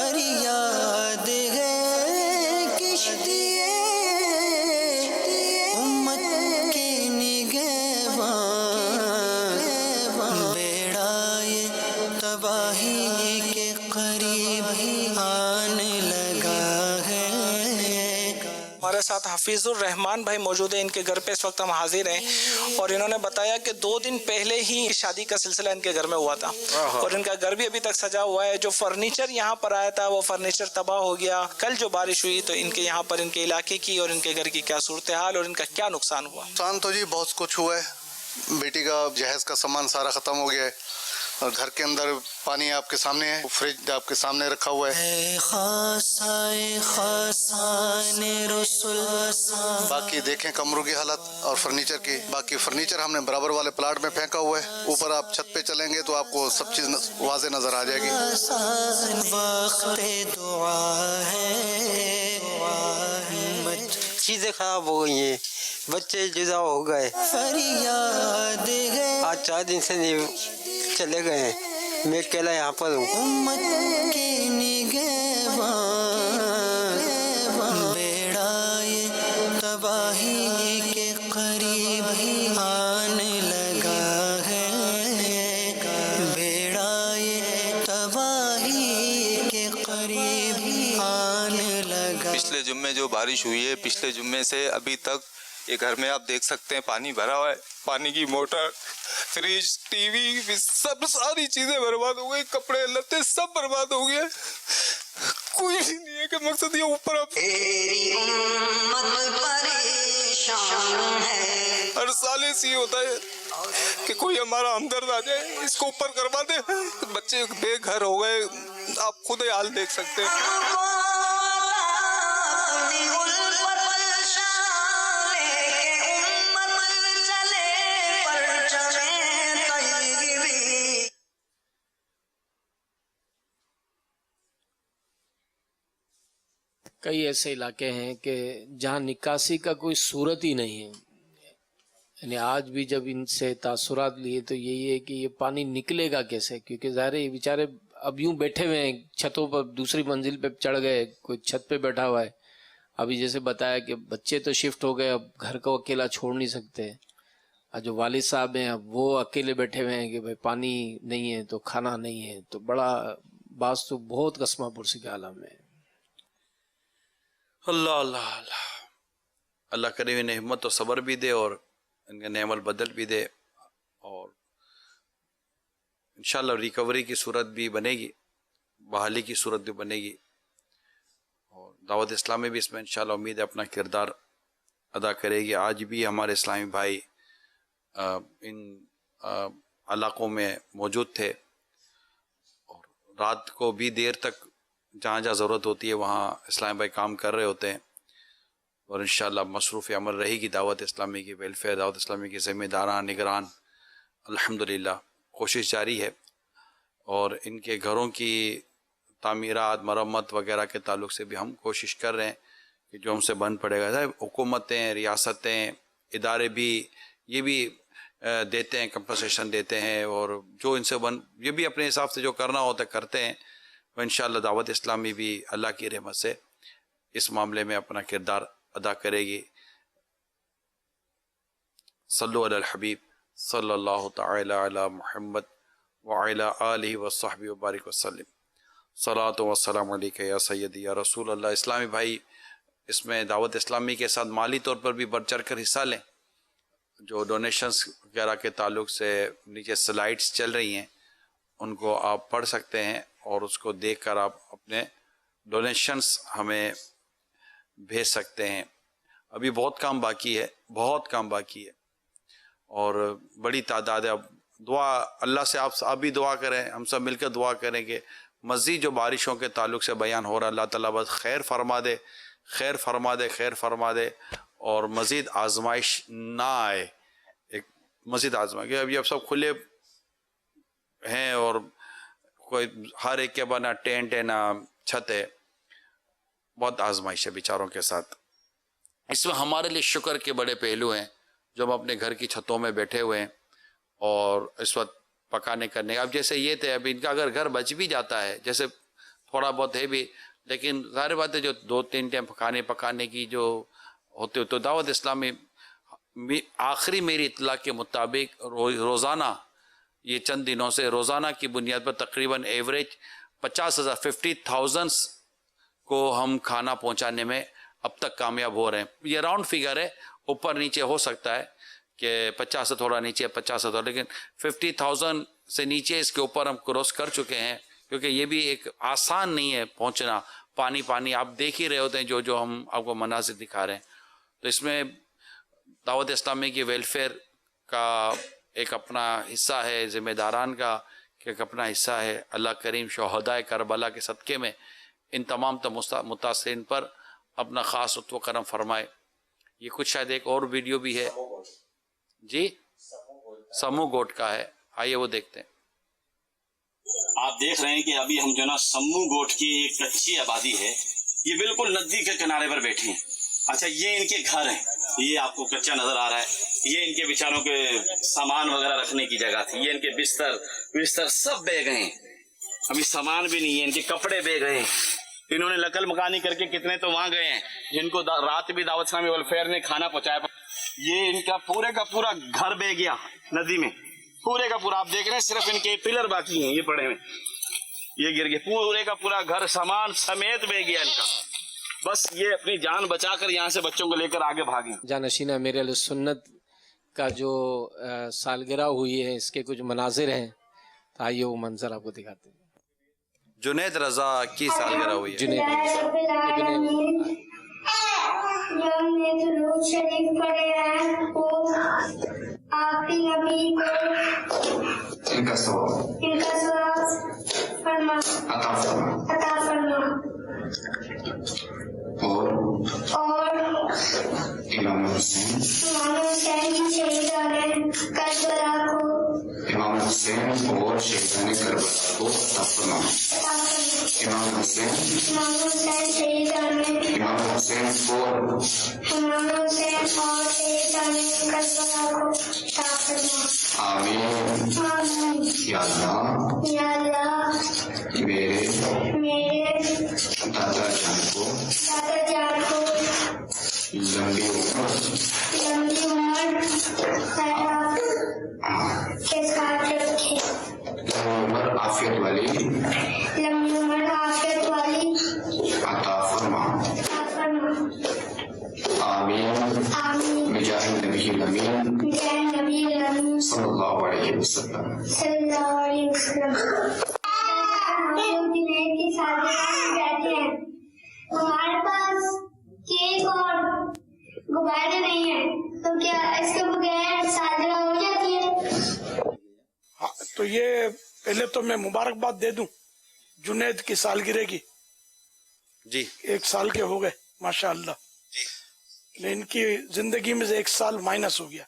हमारे साथ हफीजुर रहमान भाई मौजूद है, इनके घर पे इस वक्त हम हाजिर हैं और इन्होंने बताया कि 2 दिन पहले ही शादी का सिलसिला इनके घर में हुआ था और इनका घर भी अभी तक सजा हुआ है। जो फर्नीचर यहाँ पर आया था वो फर्नीचर तबाह हो गया। कल जो बारिश हुई तो इनके यहाँ पर इनके इलाके की और इनके घर की क्या सूरत हाल और इनका क्या नुकसान हुआ? नुकसान तो जी बहुत कुछ हुआ है। बेटी का जहेज का सामान सारा खत्म हो गया है और घर के अंदर पानी आपके सामने है, फ्रिज आपके सामने रखा हुआ है। बाकी देखें कमरों की हालत और फर्नीचर की, बाकी फर्नीचर हमने बराबर वाले प्लाट में फेंका हुआ है। ऊपर आप छत पे चलेंगे तो आपको सब चीज वाज़े नजर आ जाएगी। चीजें खराब हो गई हैं, बच्चे जुदा हो गए, आज 4 दिन से नहीं चले गए, मैं अकेला यहाँ पर हूँ। तबाही के करीब आने लगा है, बेड़ा ये तबाही के करीब आने लगा। पिछले जुम्मे जो बारिश हुई है, पिछले जुम्मे से अभी तक ये घर में आप देख सकते हैं पानी भरा हुआ है। पानी की मोटर, फ्रिज, टीवी, सब सारी चीजें बर्बाद हो गई, कपड़े लत्ते सब बर्बाद हो गए। कोई भी नहीं है कि मकसद ये ऊपर आप हर साल ऐसी होता है कि कोई हमारा हमदर्द आ जाए, इसको ऊपर करवा दे। बच्चे बेघर हो गए, आप खुद हाल देख सकते हैं। कई ऐसे इलाके हैं कि जहाँ निकासी का कोई सूरत ही नहीं है। यानी आज भी जब इनसे तासुरात लिए तो यही है कि ये पानी निकलेगा कैसे, क्योंकि ज़ाहिर है ये बेचारे अब यूं बैठे हुए हैं छतों पर, दूसरी मंजिल पे चढ़ गए, कोई छत पे बैठा हुआ है। अभी जैसे बताया कि बच्चे तो शिफ्ट हो गए, अब घर को अकेला छोड़ नहीं सकते। और जो वालिद साहब हैं अब वो अकेले बैठे हुए हैं कि भाई पानी नहीं है तो खाना नहीं है, तो बड़ा बात तो बहुत कस्मा पुरसी के आलम है। अल्लाह अल्लाह अल्लाह अल्लाह करे इन्हें हिम्मत और सब्र भी दे और इनके नेमल बदल भी दे और इंशाल्लाह रिकवरी की सूरत भी बनेगी, बहाली की सूरत भी बनेगी और दावत इस्लामी भी इसमें इंशाल्लाह उम्मीद है अपना किरदार अदा करेगी। आज भी हमारे इस्लामी भाई इन इलाकों में मौजूद थे और रात को भी देर तक جہاں جہاں ضرورت ہوتی ہے وہاں اسلام بھائی کام کر رہے ہوتے ہیں، اور انشاءاللہ مصروف عمل رہے گی دعوت اسلامی کی ویلفیئر، دعوت اسلامی کے ذمہ داران نگران الحمدللہ کوشش جاری ہے، اور ان کے گھروں کی تعمیرات مرمت وغیرہ کے تعلق سے بھی ہم کوشش کر رہے ہیں کہ جو ہم سے بن پڑے گا، حکومتیں ریاستیں ادارے بھی یہ بھی دیتے ہیں، کمپنسیشن دیتے ہیں، اور جو ان سے یہ بھی اپنے حساب سے جو کرنا ہوتا ہے کرتے ہیں، وہ انشاءاللہ دعوت اسلامی بھی اللہ کی رحمت سے اس معاملے میں اپنا کردار ادا کرے گی۔ صلو علی الحبیب صلی اللہ تعالی علی محمد وعلی آلہ وصحبہ وبارک وسلم، صلاۃ و السلام علیکہ یا سیدی یا رسول اللہ۔ اسلامی بھائی اس میں دعوت اسلامی کے ساتھ مالی طور پر بھی بڑھ چڑھ کر حصہ لیں، جو ڈونیشنز وغیرہ کے تعلق سے نیچے سلائڈز چل رہی ہیں ان کو آپ پڑھ سکتے ہیں، اور اس کو دیکھ کر آپ اپنے ڈونیشنز ہمیں بھیج سکتے ہیں۔ ابھی بہت کام باقی ہے، بہت کام باقی ہے، اور بڑی تعداد ہے۔ اب دعا اللہ سے آپ بھی دعا کریں، ہم سب مل کر دعا کریں کہ مزید جو بارشوں کے تعلق سے بیان ہو رہا اللہ تعالیٰ بس خیر فرما دے، خیر فرما دے، خیر فرما دے، اور مزید آزمائش نہ آئے، ایک مزید آزمائش۔ ابھی اب سب کھلے ہیں اور کوئی ہر ایک کے بعد نہ ٹینٹ ہے نہ چھت ہے، بہت آزمائش ہے بیچاروں کے ساتھ۔ اس میں ہمارے لیے شکر کے بڑے پہلو ہیں، جو ہم اپنے گھر کی چھتوں میں بیٹھے ہوئے ہیں اور اس وقت پکانے کرنے۔ اب جیسے یہ تھے، اب ان کا اگر گھر بچ بھی جاتا ہے، جیسے تھوڑا بہت ہے بھی، لیکن ظاہر بات ہے جو 2-3 ٹائم پکانے کی جو ہوتے تو دعوت اسلامی آخری میری اطلاع کے مطابق روزانہ یہ چند دنوں سے روزانہ کی بنیاد پر تقریباً ایوریج 50,000 50,000 کو ہم کھانا پہنچانے میں اب تک کامیاب ہو رہے ہیں۔ یہ راؤنڈ فگر ہے، اوپر نیچے ہو سکتا ہے کہ 50 سے تھوڑا نیچے 50 سے تھوڑا، لیکن 50,000 سے نیچے اس کے اوپر ہم کراس کر چکے ہیں، کیونکہ یہ بھی ایک آسان نہیں ہے پہنچنا۔ پانی آپ دیکھ ہی رہے ہوتے ہیں جو ہم آپ کو مناظر دکھا رہے ہیں۔ تو اس میں دعوت اسلامی کی ویلفیئر کا ایک اپنا حصہ ہے، ذمہ داران کا ایک اپنا حصہ ہے۔ اللہ کریم شہدائے کربلا کے صدقے میں ان تمام متاثرین پر اپنا خاص لطف و کرم فرمائے۔ یہ کچھ شاید ایک اور ویڈیو بھی ہے جی، سمو گوٹ کا ہے، آئیے وہ دیکھتے ہیں۔ آپ دیکھ رہے ہیں کہ ابھی ہم جو نا سمو گوٹ کی ایک کچی آبادی ہے، یہ بالکل ندی کے کنارے پر بیٹھے ہیں۔ اچھا، یہ ان کے گھر ہیں، یہ آپ کو کچا نظر آ رہا ہے، یہ ان کے بیچاروں کے سامان وغیرہ رکھنے کی جگہ تھی، یہ ان کے بستر سب بہ گئے ہیں، ابھی سامان بھی نہیں ہے، ان کے کپڑے بہ گئے ہیں۔ انہوں نے نقل مکانی کر کے کتنے تو وہاں گئے ہیں جن کو رات بھی دعوت اسلامی ویلفیئر نے کھانا پہنچایا۔ یہ ان کا پورے کا پورا گھر بہ گیا ندی میں، پورے کا پورا۔ آپ دیکھ رہے ہیں صرف ان کے پلر باقی ہیں، یہ پڑے ہوئے، یہ گر گئے، پورے کا پورا گھر سامان سمیت بہ گیا ان کا۔ بس یہ اپنی جان بچا کر یہاں سے بچوں کو لے کر آگے بھاگے۔ جانشین امیر علیہ سنت کا جو سالگرہ ہوئی ہے، اس کے کچھ مناظر ہیں، تو آئیے وہ منظر آپ کو دکھاتے ہیں۔ جنید رضا کی سالگرہ ہوئی ہے۔ جنید جو ہم نے درود شریف پڑھے ہیں وہ آپ ہی نبی کو ان کا ثواب فرما عطا فرما، اور امام حسین شہید علیہ کربلا کو، امام حسین اور شہیدان کربلا کو عطا فرما، امام حسین شہید علیہ، امام حسین اور شہید علیہ کربلا کو عطا فرما، آمین یا اللہ۔ میرے دادا جان کو لمبی عمر کے ساتھ رکھے، لمبی عمر عافیت والی عطا فرما، آمین بجاہ نبی الامین صلی اللہ علیہ وسلم۔ کی سالگرہ میں بیٹھے ہیں، ہمارے پاس کیک اور غبارے نہیں ہیں، تو کیا اس کے بغیر سالگرہ ہو جاتی ہے؟ تو یہ پہلے تو میں مبارکباد دے دوں جنید کی سالگرہ کی، जी 1 साल के हो गए माशाअल्लाह, लेकिन इनकी जिंदगी में से 1 साल माइनस हो गया।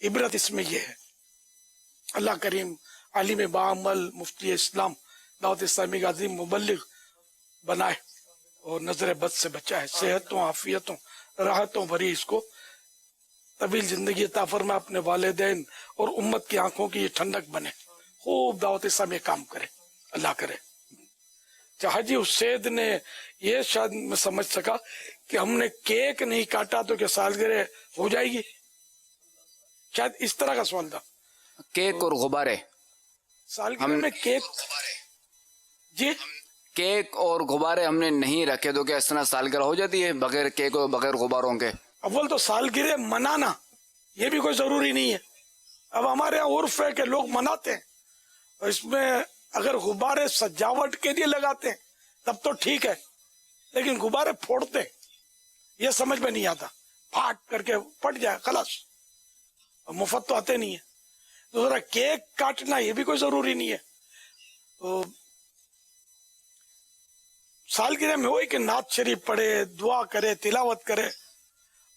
इबरत इसमें ये है, अल्लाह करीम आलिम बाअमल मुफ्ती इस्लाम दावत इस्लामी का अजीम मुबल्लिग बनाए और नजर बद से बचाए, सेहतों आफियतों राहतों भरी इसको तवील जिंदगी अता फरमाए, अपने वालिदैन और उम्मत की आंखों की ये ठंडक बने, खूब दावत इस्लामी काम करे, अल्लाह करे। हाजी हुसैद ने ये शायद मैं समझ सका कि हमने केक नहीं काटा तो क्या सालगिरह हो जाएगी, शायद इस तरह का सवाल था। केक और गुब्बारे, सालगिरह में केक जी केक और गुब्बारे हमने नहीं रखे तो क्या इस तरह सालगिरह हो जाती है बगैर केक और बगैर गुब्बारों के? अव्वल तो सालगिरह मनाना ये भी कोई जरूरी नहीं है। अब हमारे यहाँ उर्फ है कि लोग मनाते हैं, और इसमें अगर गुब्बारे सजावट के लिए लगाते हैं तब तो ठीक है, लेकिन गुब्बारे फोड़ते हैं ये समझ में नहीं आता, फाट करके फट जाए खलास, मुफ्त तो आते नहीं है। दूसरा केक काटना ये भी कोई जरूरी नहीं है। तो सालगिरह में वही कि नात शरीफ पढ़े, दुआ करे, तिलावत करे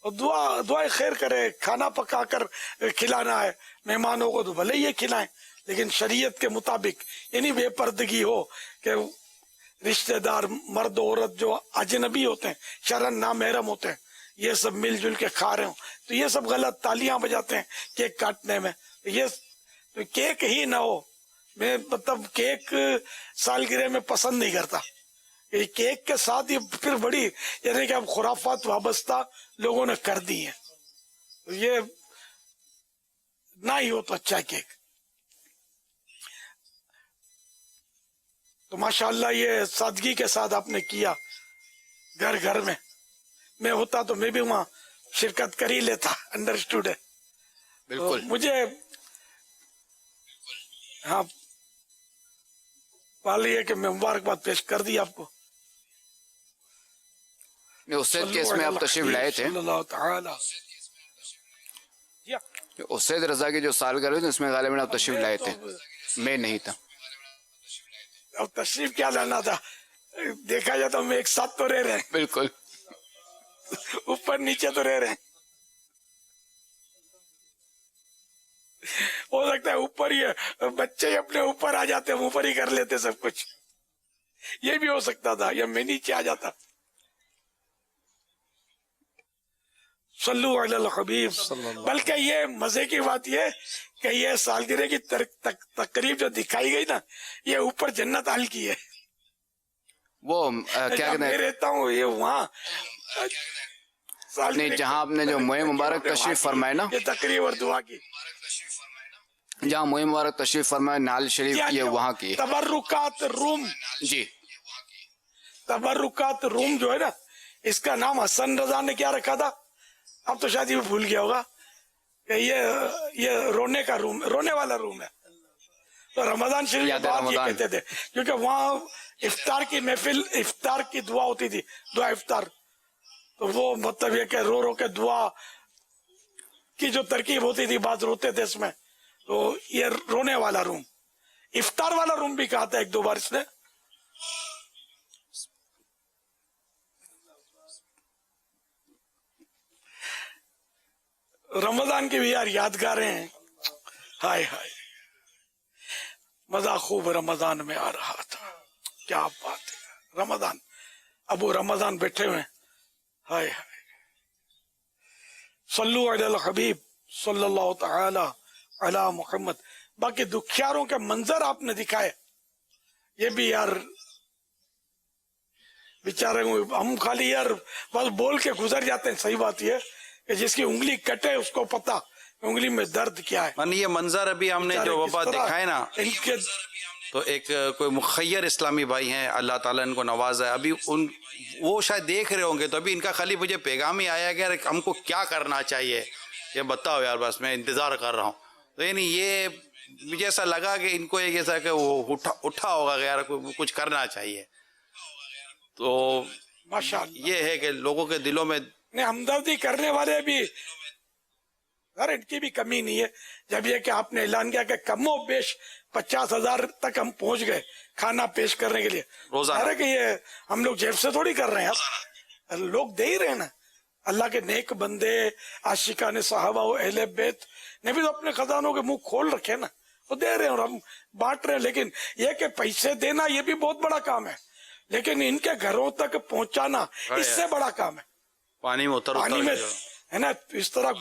और दुआ खैर करे, खाना पका कर खिलाना है मेहमानों को तो भले ये खिलाएं, लेकिन शरीयत के मुताबिक यानी बेपर्दगी हो कि रिश्तेदार मर्द औरत जो अजनबी होते हैं, शरन नामहरम होते हैं, ये सब मिलजुल के खा रहे हो तो ये सब गलत, तालियां बजाते हैं केक काटने में, ये तो केक ही ना हो। मैं मतलब केक सालगिरह में पसंद नहीं करता, ये केक के साथ ये फिर बड़ी यानी कि अब खुराफात वाबस्ता लोगों ने कर दी है, ये ना ही हो तो अच्छा है केक। तो माशाअल्लाह ये सादगी के साथ आपने किया घर घर में, मैं होता तो मैं भी वहां शिरकत कर ही लेता, अंडरस्टूड है बिल्कुल। तो मुझे हाँ वाली है कि मैं मुबारकबाद पेश कर दी आपको। उसैद केस में आप तशरीफ लाए थे, उसैद रजा की जो सालगिरह थी उसमें गालिबन आप तशरीफ लाए थे, मैं नहीं था। अब तशरीफ क्या लाना था, देखा जाए तो हम एक साथ तो रह रहे हैं, बिल्कुल ऊपर नीचे तो रह रहे हैं, हो सकता है ऊपर ही बच्चे ही अपने ऊपर आ जाते, हम ऊपर ही कर लेते सब कुछ, ये भी हो सकता था, या मैं नीचे आ जाता। सल्लु अलल हबीब। बल्कि ये मजे की बात ये कि ये सालगिरह की तकरीब जो दिखाई गई ना, ये ऊपर जन्नत हाल की है, वो क्या कहते हैं, मैं रहता हूँ ये वहाँ नहीं जहाँ आपने जो मोए मुबारक तशरीफ फरमाए ना, ये तकरीब और दुआ की, जहाँ मोए मुबारक तशरीफ फरमाए नाल शरीफ ये वहाँ की तबर्रुकात रूम जी, तबर्रुकात रूम जो है ना, इसका नाम हसन रजा ने क्या रखा था, अब तो शायद ये भूल गया होगा कि ये रोने का रूम, रोने वाला रूम है। तो रमजान शरीफ के बाद ये कहते थे, क्योंकि वहाँ इफ्तार की महफिल, इफ्तार की दुआ होती थी, दुआ इफ्तार, तो वो मतलब ये कि रो रो के दुआ की जो तरकीब होती थी, बात रोते थे इसमें, तो ये रोने वाला रूम, इफ्तार वाला रूम भी कहा था 1-2 बार इसने। रमजान की भी यार यादगारें हैं, हाय हाय मजा खूब रमजान में आ रहा था, क्या बात है, रमजान अबू रमजान बैठे हुए, हाय हाय सल्लु अलल हबीब सल्लल्लाहु तआला अला मुहम्मद। बाकी दुखियारों के मंजर आपने दिखाए, ये भी यार बेचारे हम खाली यार बस बोल के गुजर जाते हैं, सही बात ये कि जिसकी उंगली कटे उसको पता उंगली में दर्द क्या है। मान ये मंजर अभी हमने जो वबा दिखाए ना, इनके तो एक कोई मुखय्यर इस्लामी भाई हैं, अल्लाह ताला इनको नवाजा है, अभी उन वो शायद देख रहे होंगे, तो अभी इनका खाली मुझे पैगाम ही आया कि हमको क्या करना चाहिए, ये बताओ यार, बस मैं इंतजार कर रहा हूँ। तो यानी ये मुझे ऐसा लगा कि इनको एक ऐसा कि वो उठा होगा कि यार कुछ करना चाहिए। तो माशाअल्लाह ये है कि लोगों के दिलों में हमदर्दी करने वाले भी यार इनकी भी कमी नहीं है। जब ये कि आपने ऐलान किया कि कमो बेश 50,000 तक हम पहुंच गए खाना पेश करने के लिए, अरे कि ये हम लोग जेब से थोड़ी कर रहे हैं यार, लोग दे ही रहे हैं ना। अल्लाह के नेक बंदे आशिकाने साहबा अहले बैत ने भी तो अपने खजानों के मुंह खोल रखे ना, वो दे रहे हैं और हम बांट रहे हैं। लेकिन ये कि पैसे देना ये भी बहुत बड़ा काम है, लेकिन इनके घरों तक पहुंचाना इससे बड़ा काम है। पानी में उतर पानी में है ना, इस तरह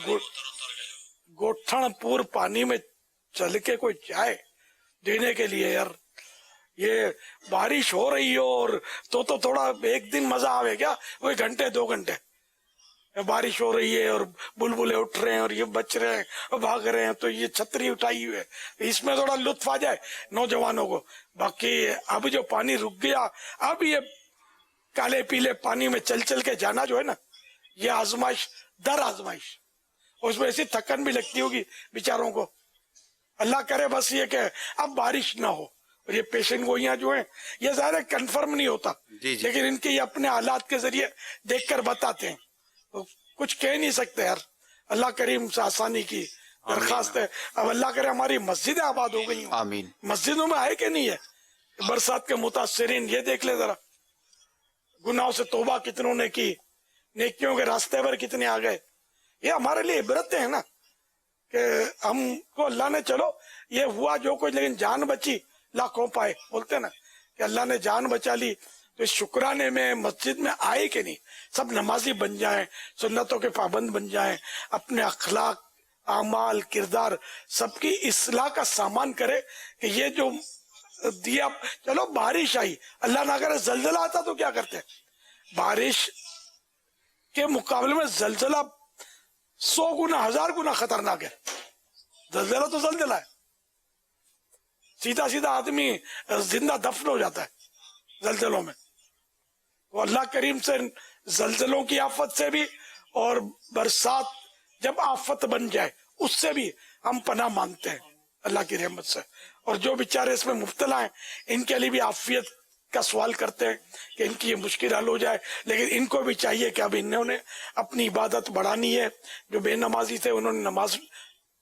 गोठणपुर पानी में चल के कोई जाए देने के लिए, यार ये बारिश हो रही हो और तो थोड़ा एक दिन मजा आवे क्या, वही घंटे 2 घंटे बारिश हो रही है और बुलबुले उठ रहे हैं और ये बच रहे हैं और भाग रहे हैं, तो ये छतरी उठाई हुई है, इसमें थोड़ा लुत्फ आ जाए नौजवानों को। बाकी अब जो पानी रुक गया, अब ये काले पीले पानी में चल चल के जाना जो है ना, ये आजमाइश दर आजमाइश, उसमें ऐसी थकन भी लगती होगी बेचारों को। अल्लाह करे बस ये कि अब बारिश ना हो। और ये पेशेंट गोइयां जो है ये ज़ाहिर कंफर्म नहीं होता, लेकिन इनके ये अपने हालात के जरिए देखकर बताते हैं, तो कुछ कह नहीं सकते यार। अल्लाह करीम से आसानी की दरखास्त है। अब अल्लाह करे हमारी मस्जिदें आबाद हो गई हों, आमीन। मस्जिदों में आए कि नहीं है बरसात के मुतासरीन, ये देख ले जरा, गुनाहों से तौबा कितनों ने की, नेकियों के रास्ते पर कितने आ गए। ये हमारे लिए इबरतें हैं ना कि हमको अल्लाह ने, चलो ये हुआ जो कुछ, लेकिन जान बची लाखों पाए, बोलते ना कि अल्लाह ने जान बचा ली। तो इस शुक्राने में मस्जिद में आए कि नहीं, सब नमाजी बन जाएं, सुन्नतों के पाबंद बन जाएं, अपने अखलाक आमाल किरदार सबकी इस्लाह का सामान करे कि ये जो दिया, चलो बारिश आई, अल्लाह ना करे जलजला आता तो क्या करते, बारिश के मुकाबले में जलजला 100 गुना 1000 गुना खतरनाक है। जलजला तो जलजला है, सीधा सीधा आदमी जिंदा दफन हो जाता है जलजलों में। तो अल्लाह करीम से जलजलों की आफत से भी और बरसात जब आफत बन जाए उससे भी हम पनाह मांगते हैं अल्लाह की रहमत से। और जो बेचारे इसमें मुब्तला हैं इनके लिए भी आफियत का सवाल करते हैं कि इनकी ये मुश्किल हल हो जाए। लेकिन इनको भी चाहिए कि अब इन्होंने अपनी इबादत बढ़ानी है, जो बेनमाजी थे उन्होंने नमाज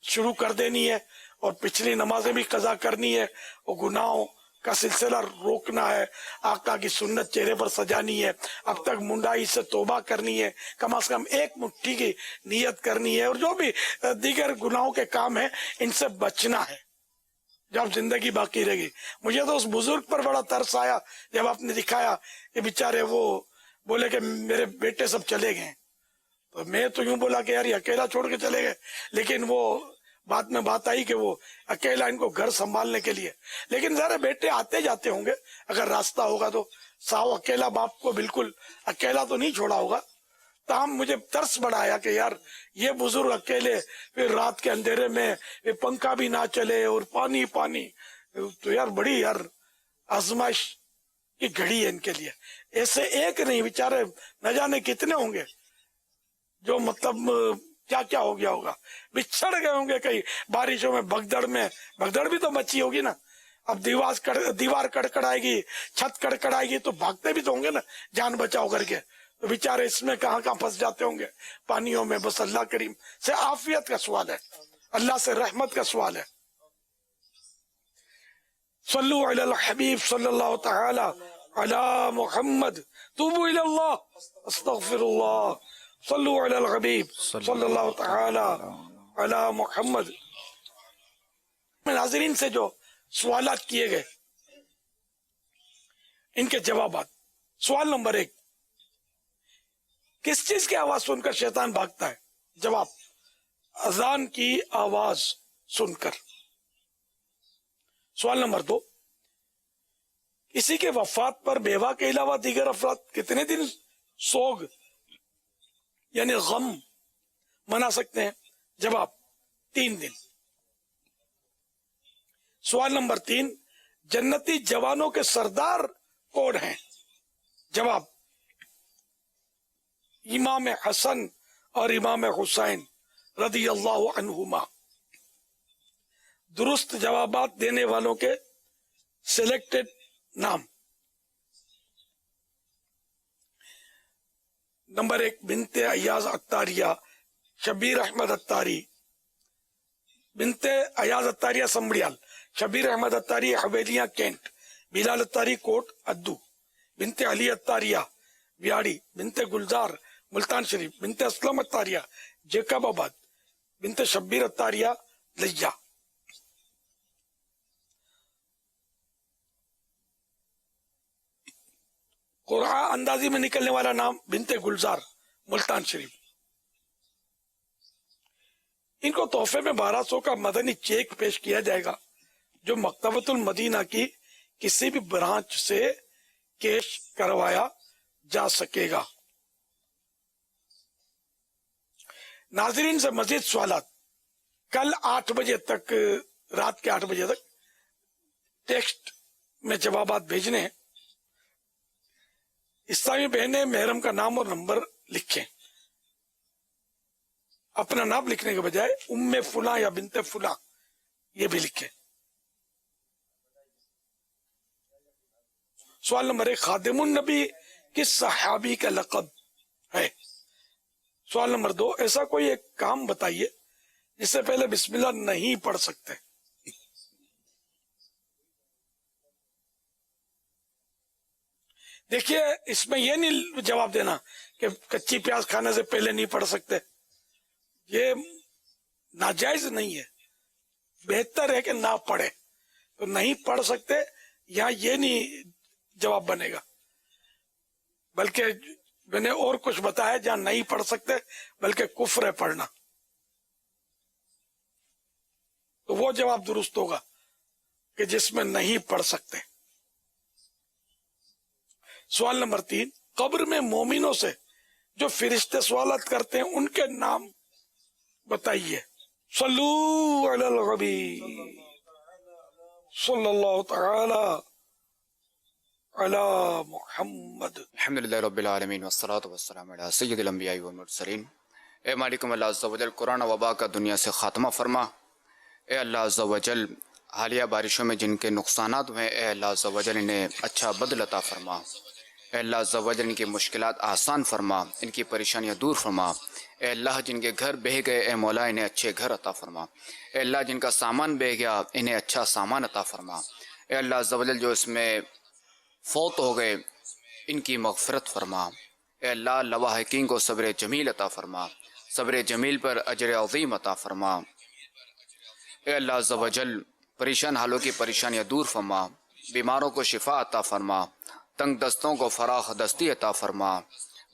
शुरू कर देनी है और पिछली नमाजें भी कज़ा करनी है और गुनाहों का सिलसिला रोकना है, आका की सुन्नत चेहरे पर सजानी है, अब तक मुंडाई से तौबा करनी है, कम से कम एक मुट्ठी की नियत करनी है और जो भी दीगर गुनाहों के काम है इनसे बचना है जब जिंदगी बाकी रहेगी। मुझे तो उस बुजुर्ग पर बड़ा तरस आया जब आपने दिखाया कि बेचारे वो बोले कि मेरे बेटे सब चले गए, तो मैं तो यूं बोला कि यार ये अकेला छोड़ के चले गए, लेकिन वो बाद में बात आई कि वो अकेला इनको घर संभालने के लिए, लेकिन जरा बेटे आते जाते होंगे, अगर रास्ता होगा तो साव अकेला बाप को बिल्कुल अकेला तो नहीं छोड़ा होगा। तमाम मुझे तरस बढ़ाया कि यार ये बुजुर्ग अकेले, फिर रात के अंधेरे में पंखा भी ना चले और पानी पानी, तो यार बड़ी यार आजमाइश की घड़ी है इनके लिए। ऐसे एक नहीं, बेचारे न जाने कितने होंगे जो मतलब क्या क्या हो गया होगा, बिछड़ गए होंगे कई बारिशों में, भगदड़ भी तो मची होगी ना। अब दीवार कड़कड़ाएगी, छत कड़कड़ाएगी तो भागते भी तो होंगे ना जान बचाओ करके, तो बेचारे इसमें कहाँ कहाँ फंस जाते होंगे पानियों में। बस अल्लाह करीम से आफियत का सवाल है, अल्लाह से रहमत का सवाल है। सल्लु अलल हबीब सल्लल्लाहु तआला अला मुहम्मद तूबू इलल्लाह अस्तगफिरुल्लाह सल्लु अलल हबीब सल्लल्लाहु तआला अला मुहम्मद। नाज़रीन से जो सवालात किए गए इनके जवाबात। सवाल नंबर 1, किस चीज की आवाज सुनकर शैतान भागता है? जवाब, अजान की आवाज सुनकर। सवाल नंबर 2, किसी के वफात पर बेवा के अलावा दीगर अफराद कितने दिन सोग यानी गम मना सकते हैं? जवाब, 3 दिन। सवाल नंबर 3, जन्नती जवानों के सरदार कौन हैं? जवाब, इमाम हसन और इमाम हुसैन रदी अल्लाह अन्हुमा। दुरुस्त जवाबात देने वालों के सिलेक्टेड नाम। नंबर 1, बिनते अय्याज अत्तारिया, शबीर अहमद अत्तारी, बिनते अयाज अत्तारिया संबड़ियाल, शबीर अहमद अत्तारी हवेलियां कैंट, बिलाल अत्तारी कोट अद्दू, बिनते अली अत्तारिया व्याड़ी, बिनते गुलजार मुल्तान शरीफ, बिनते असलम अत्तारिया जेकबाबाद, बिनते शब्बीर अत्तारिया लिया। कुरान अंदाजी में निकलने वाला नाम बिनते गुलजार मुल्तान शरीफ। इनको तोहफे में 1200 का मदनी चेक पेश किया जाएगा जो मकतबतुल मदीना की किसी भी ब्रांच से कैश करवाया जा सकेगा। नाजरीन से मजीद सवालात कल 8 बजे तक, रात के 8 बजे तक टेक्स्ट में जवाबात भेजने हैं। इस्लामी बहनें महरम का नाम और नंबर लिखें। अपना नाम लिखने के बजाय उम्मे फुला या बिनते फुला ये भी लिखें। सवाल नंबर 1, खादिमुन नबी किस सहाबी का लक़ब है? सवाल नंबर 2, ऐसा कोई एक काम बताइए जिससे पहले बिस्मिल्लाह नहीं पढ़ सकते। देखिए, इसमें यह नहीं जवाब देना कि कच्ची प्याज खाने से पहले नहीं पढ़ सकते, ये नाजायज नहीं है। बेहतर है कि ना पढ़े, तो नहीं पढ़ सकते यहाँ ये नहीं जवाब बनेगा, बल्कि मैंने और कुछ बताया जहां नहीं पढ़ सकते, बल्कि कुफ्र है पढ़ना, तो वो जवाब दुरुस्त होगा कि जिसमें नहीं पढ़ सकते। सवाल नंबर 3, कब्र में मोमिनों से जो फरिश्ते सवालत करते हैं उनके नाम बताइए। सल्लू अलल नबी सल्लल्लाहु तआला अला मुहम्मद। अल्हम्दुलिल्लाह रब्बिल आलमीन वस्सलातु वस्सलामु अला सय्यिदिल अंबिया वल मुरसलीन। ए मालिक अल्लाह अज़्ज़ा वजल, कुरान वबा का दुनिया से खात्मा फरमा। ए अल्लाह अज़्ज़ा वजल, हालिया बारिशों में जिनके नुकसानात हुए, ए अल्लाह अज़्ज़ा वजल इन्हें अच्छा बदल अता फरमा। ए अल्लाह अज़्ज़ा वजल इनकी मुश्किलात आसान फरमा, इनकी परेशानियाँ दूर फरमा। ए अल्लाह, जिनके घर बह गए, ए मौला इन्हें अच्छे घर अता फरमा। ए अल्लाह, जिनका सामान बह गया, इन्हें अच्छा सामान अता फरमा। ए अल्लाह अज़्ज़ा वजल, जो इसमें फौत हो गए, इनकी मग़फ़िरत फरमा। ए अल्लाह, लवाहिकीन को सब्र जमील अता फरमा, सब्र जमील पर अजर अज़ीम अता फरमा। ए अल्लाह अज़्ज़ा वजल, परेशान हालों की परेशानियाँ दूर फरमा, बीमारों को शिफा अता फरमा, तंग दस्तों को फराख दस्ती अता फरमा,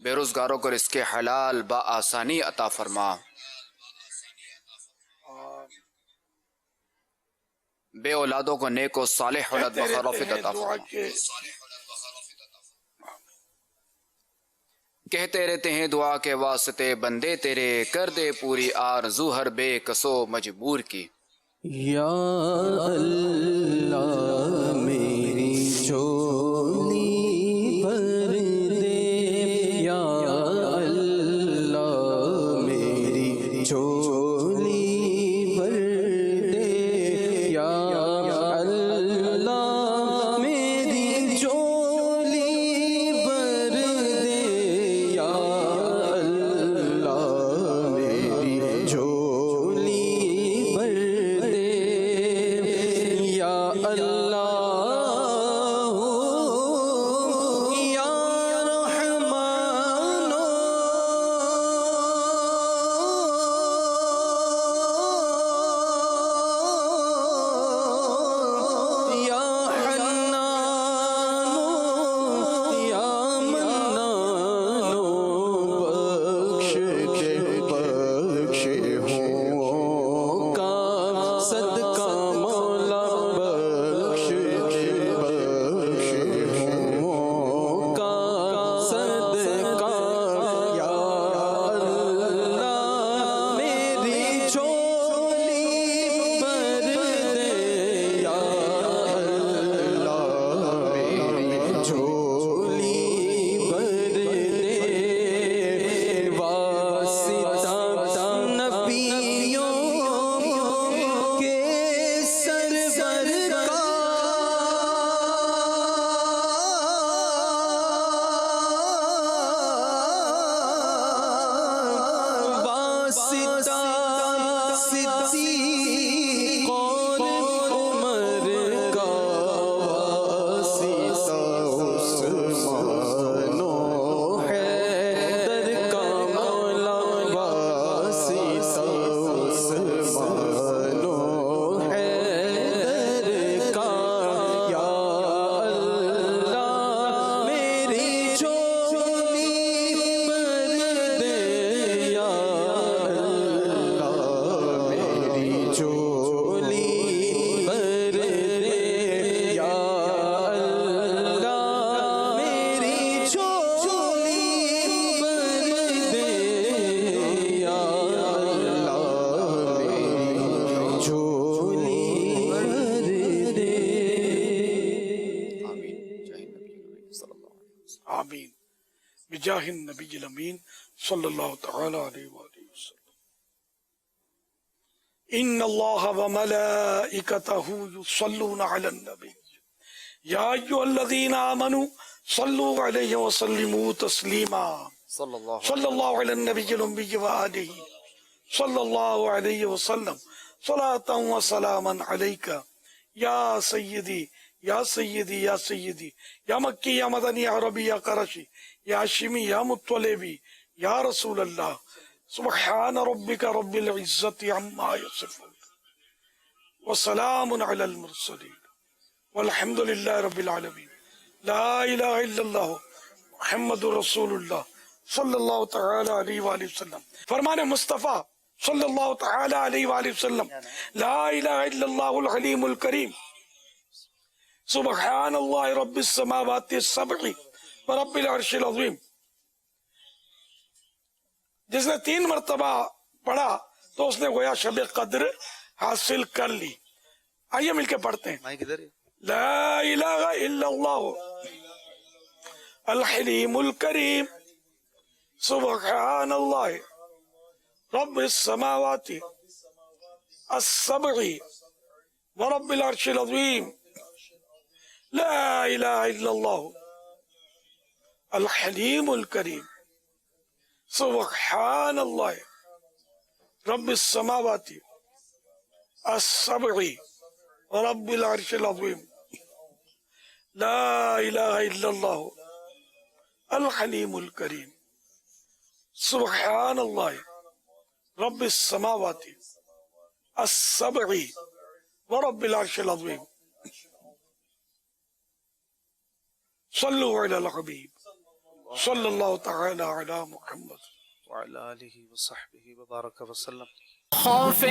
बेरोज़गारों को रिज़्क़े हलाल बा आसानी अता फरमा, बे औलादों को नेक और सालेह औलाद बखरौफ़त अता फरमा। कहते रहते हैं दुआ के वास्ते बंदे तेरे, कर दे पूरी आरज़ू हर बेकसो मजबूर की। या अल्लाह मेरी झोली भर दे, या अल्लाह मेरी झोली भर दे, या अल्लाह मेरी झोली भर दे, या अल्लाह मेरी झोली भर दे, या अल्लाह या रहमानो या हन्नानो या मन्नानो, बख्श के बख्शे हों का सदका मौला, बख्श के बख्शे हों का सदका, या अल्लाह मेरी झोली भर दे, या अल्लाह मेरी झोली भर दे, वासिता नबियों के सरवर का, वासिता صدیق اور عمر کا واسطہ عثمان و حیدر کا مولا واسطہ عثمان و حیدر کا یا اللہ میری جھولی بھر دے یا اللہ میری جھولی بھر دے یا اللہ میری جھولی بھر دے یا اللہ میری جھولی بھر دے. آمین بجاہ النبی الامین صلی اللہ تعالی علیہ وآلہ وسلم. ان اللہ وملائکتہ یصلون علی النبی یا ایھا الذین آمنوا صلوا علیہ وسلموا تسلیما صلی اللہ علی النبی الامی وآلہ صلی اللہ علیہ وسلم صلاۃ و سلاما علیک یا سیدی یا سیدی یا سیدی یا مکی یا مدنی یا عربی یا قرشی یا ہاشمی یا مطلبی یا رسول اللہ. سبحان ربک رب العزت عما یصفون وسلام علی المرسلین والحمد للہ رب العالمین. لا الہ الا اللہ محمد رسول اللہ صلی اللہ تعالی علیہ وآلہ وسلم. فرمان مصطفیٰ صلی اللہ تعالی علیہ وآلہ وسلم. لا الہ الا اللہ الحلیم الکریم. سبحان اللہ رب السماوات السبع ورب العرش العظیم. جس نے 3 مرتبہ پڑھا تو اس نے گویا شب قدر حاصل کر لی. آئیے مل کے پڑھتے ہیں. لا الہ الا اللہ الحلیم الکریم. سبحان اللہ رب السماوات السبع ورب العرش العظیم. لا الہ الا اللہ الحلیم الکریم. سبحان اللہ رب السماوات السبع ورب العرش العظیم. لا الہ الا اللہ الحلیم الکریم. سبحان اللہ رب السماوات السبع ورب العرش العظیم. صلو علی الحبیب صلی اللہ تعالی علی محمد وعلی آلہ وصحبہ وبارک وسلم. خوف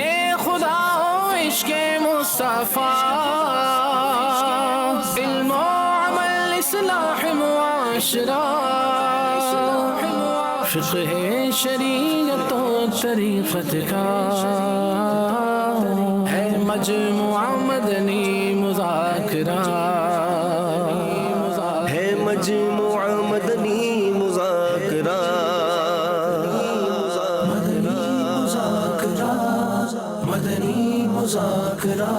خدا و عشق مصطفیٰ علم و عمل اصلاح معاشرہ فقہ شریعت و طریقت کا ہے مجموعہ مدنی مذاکرہ ہے مجموعہ مدنی مذاکرہ مدنی مذاکرہ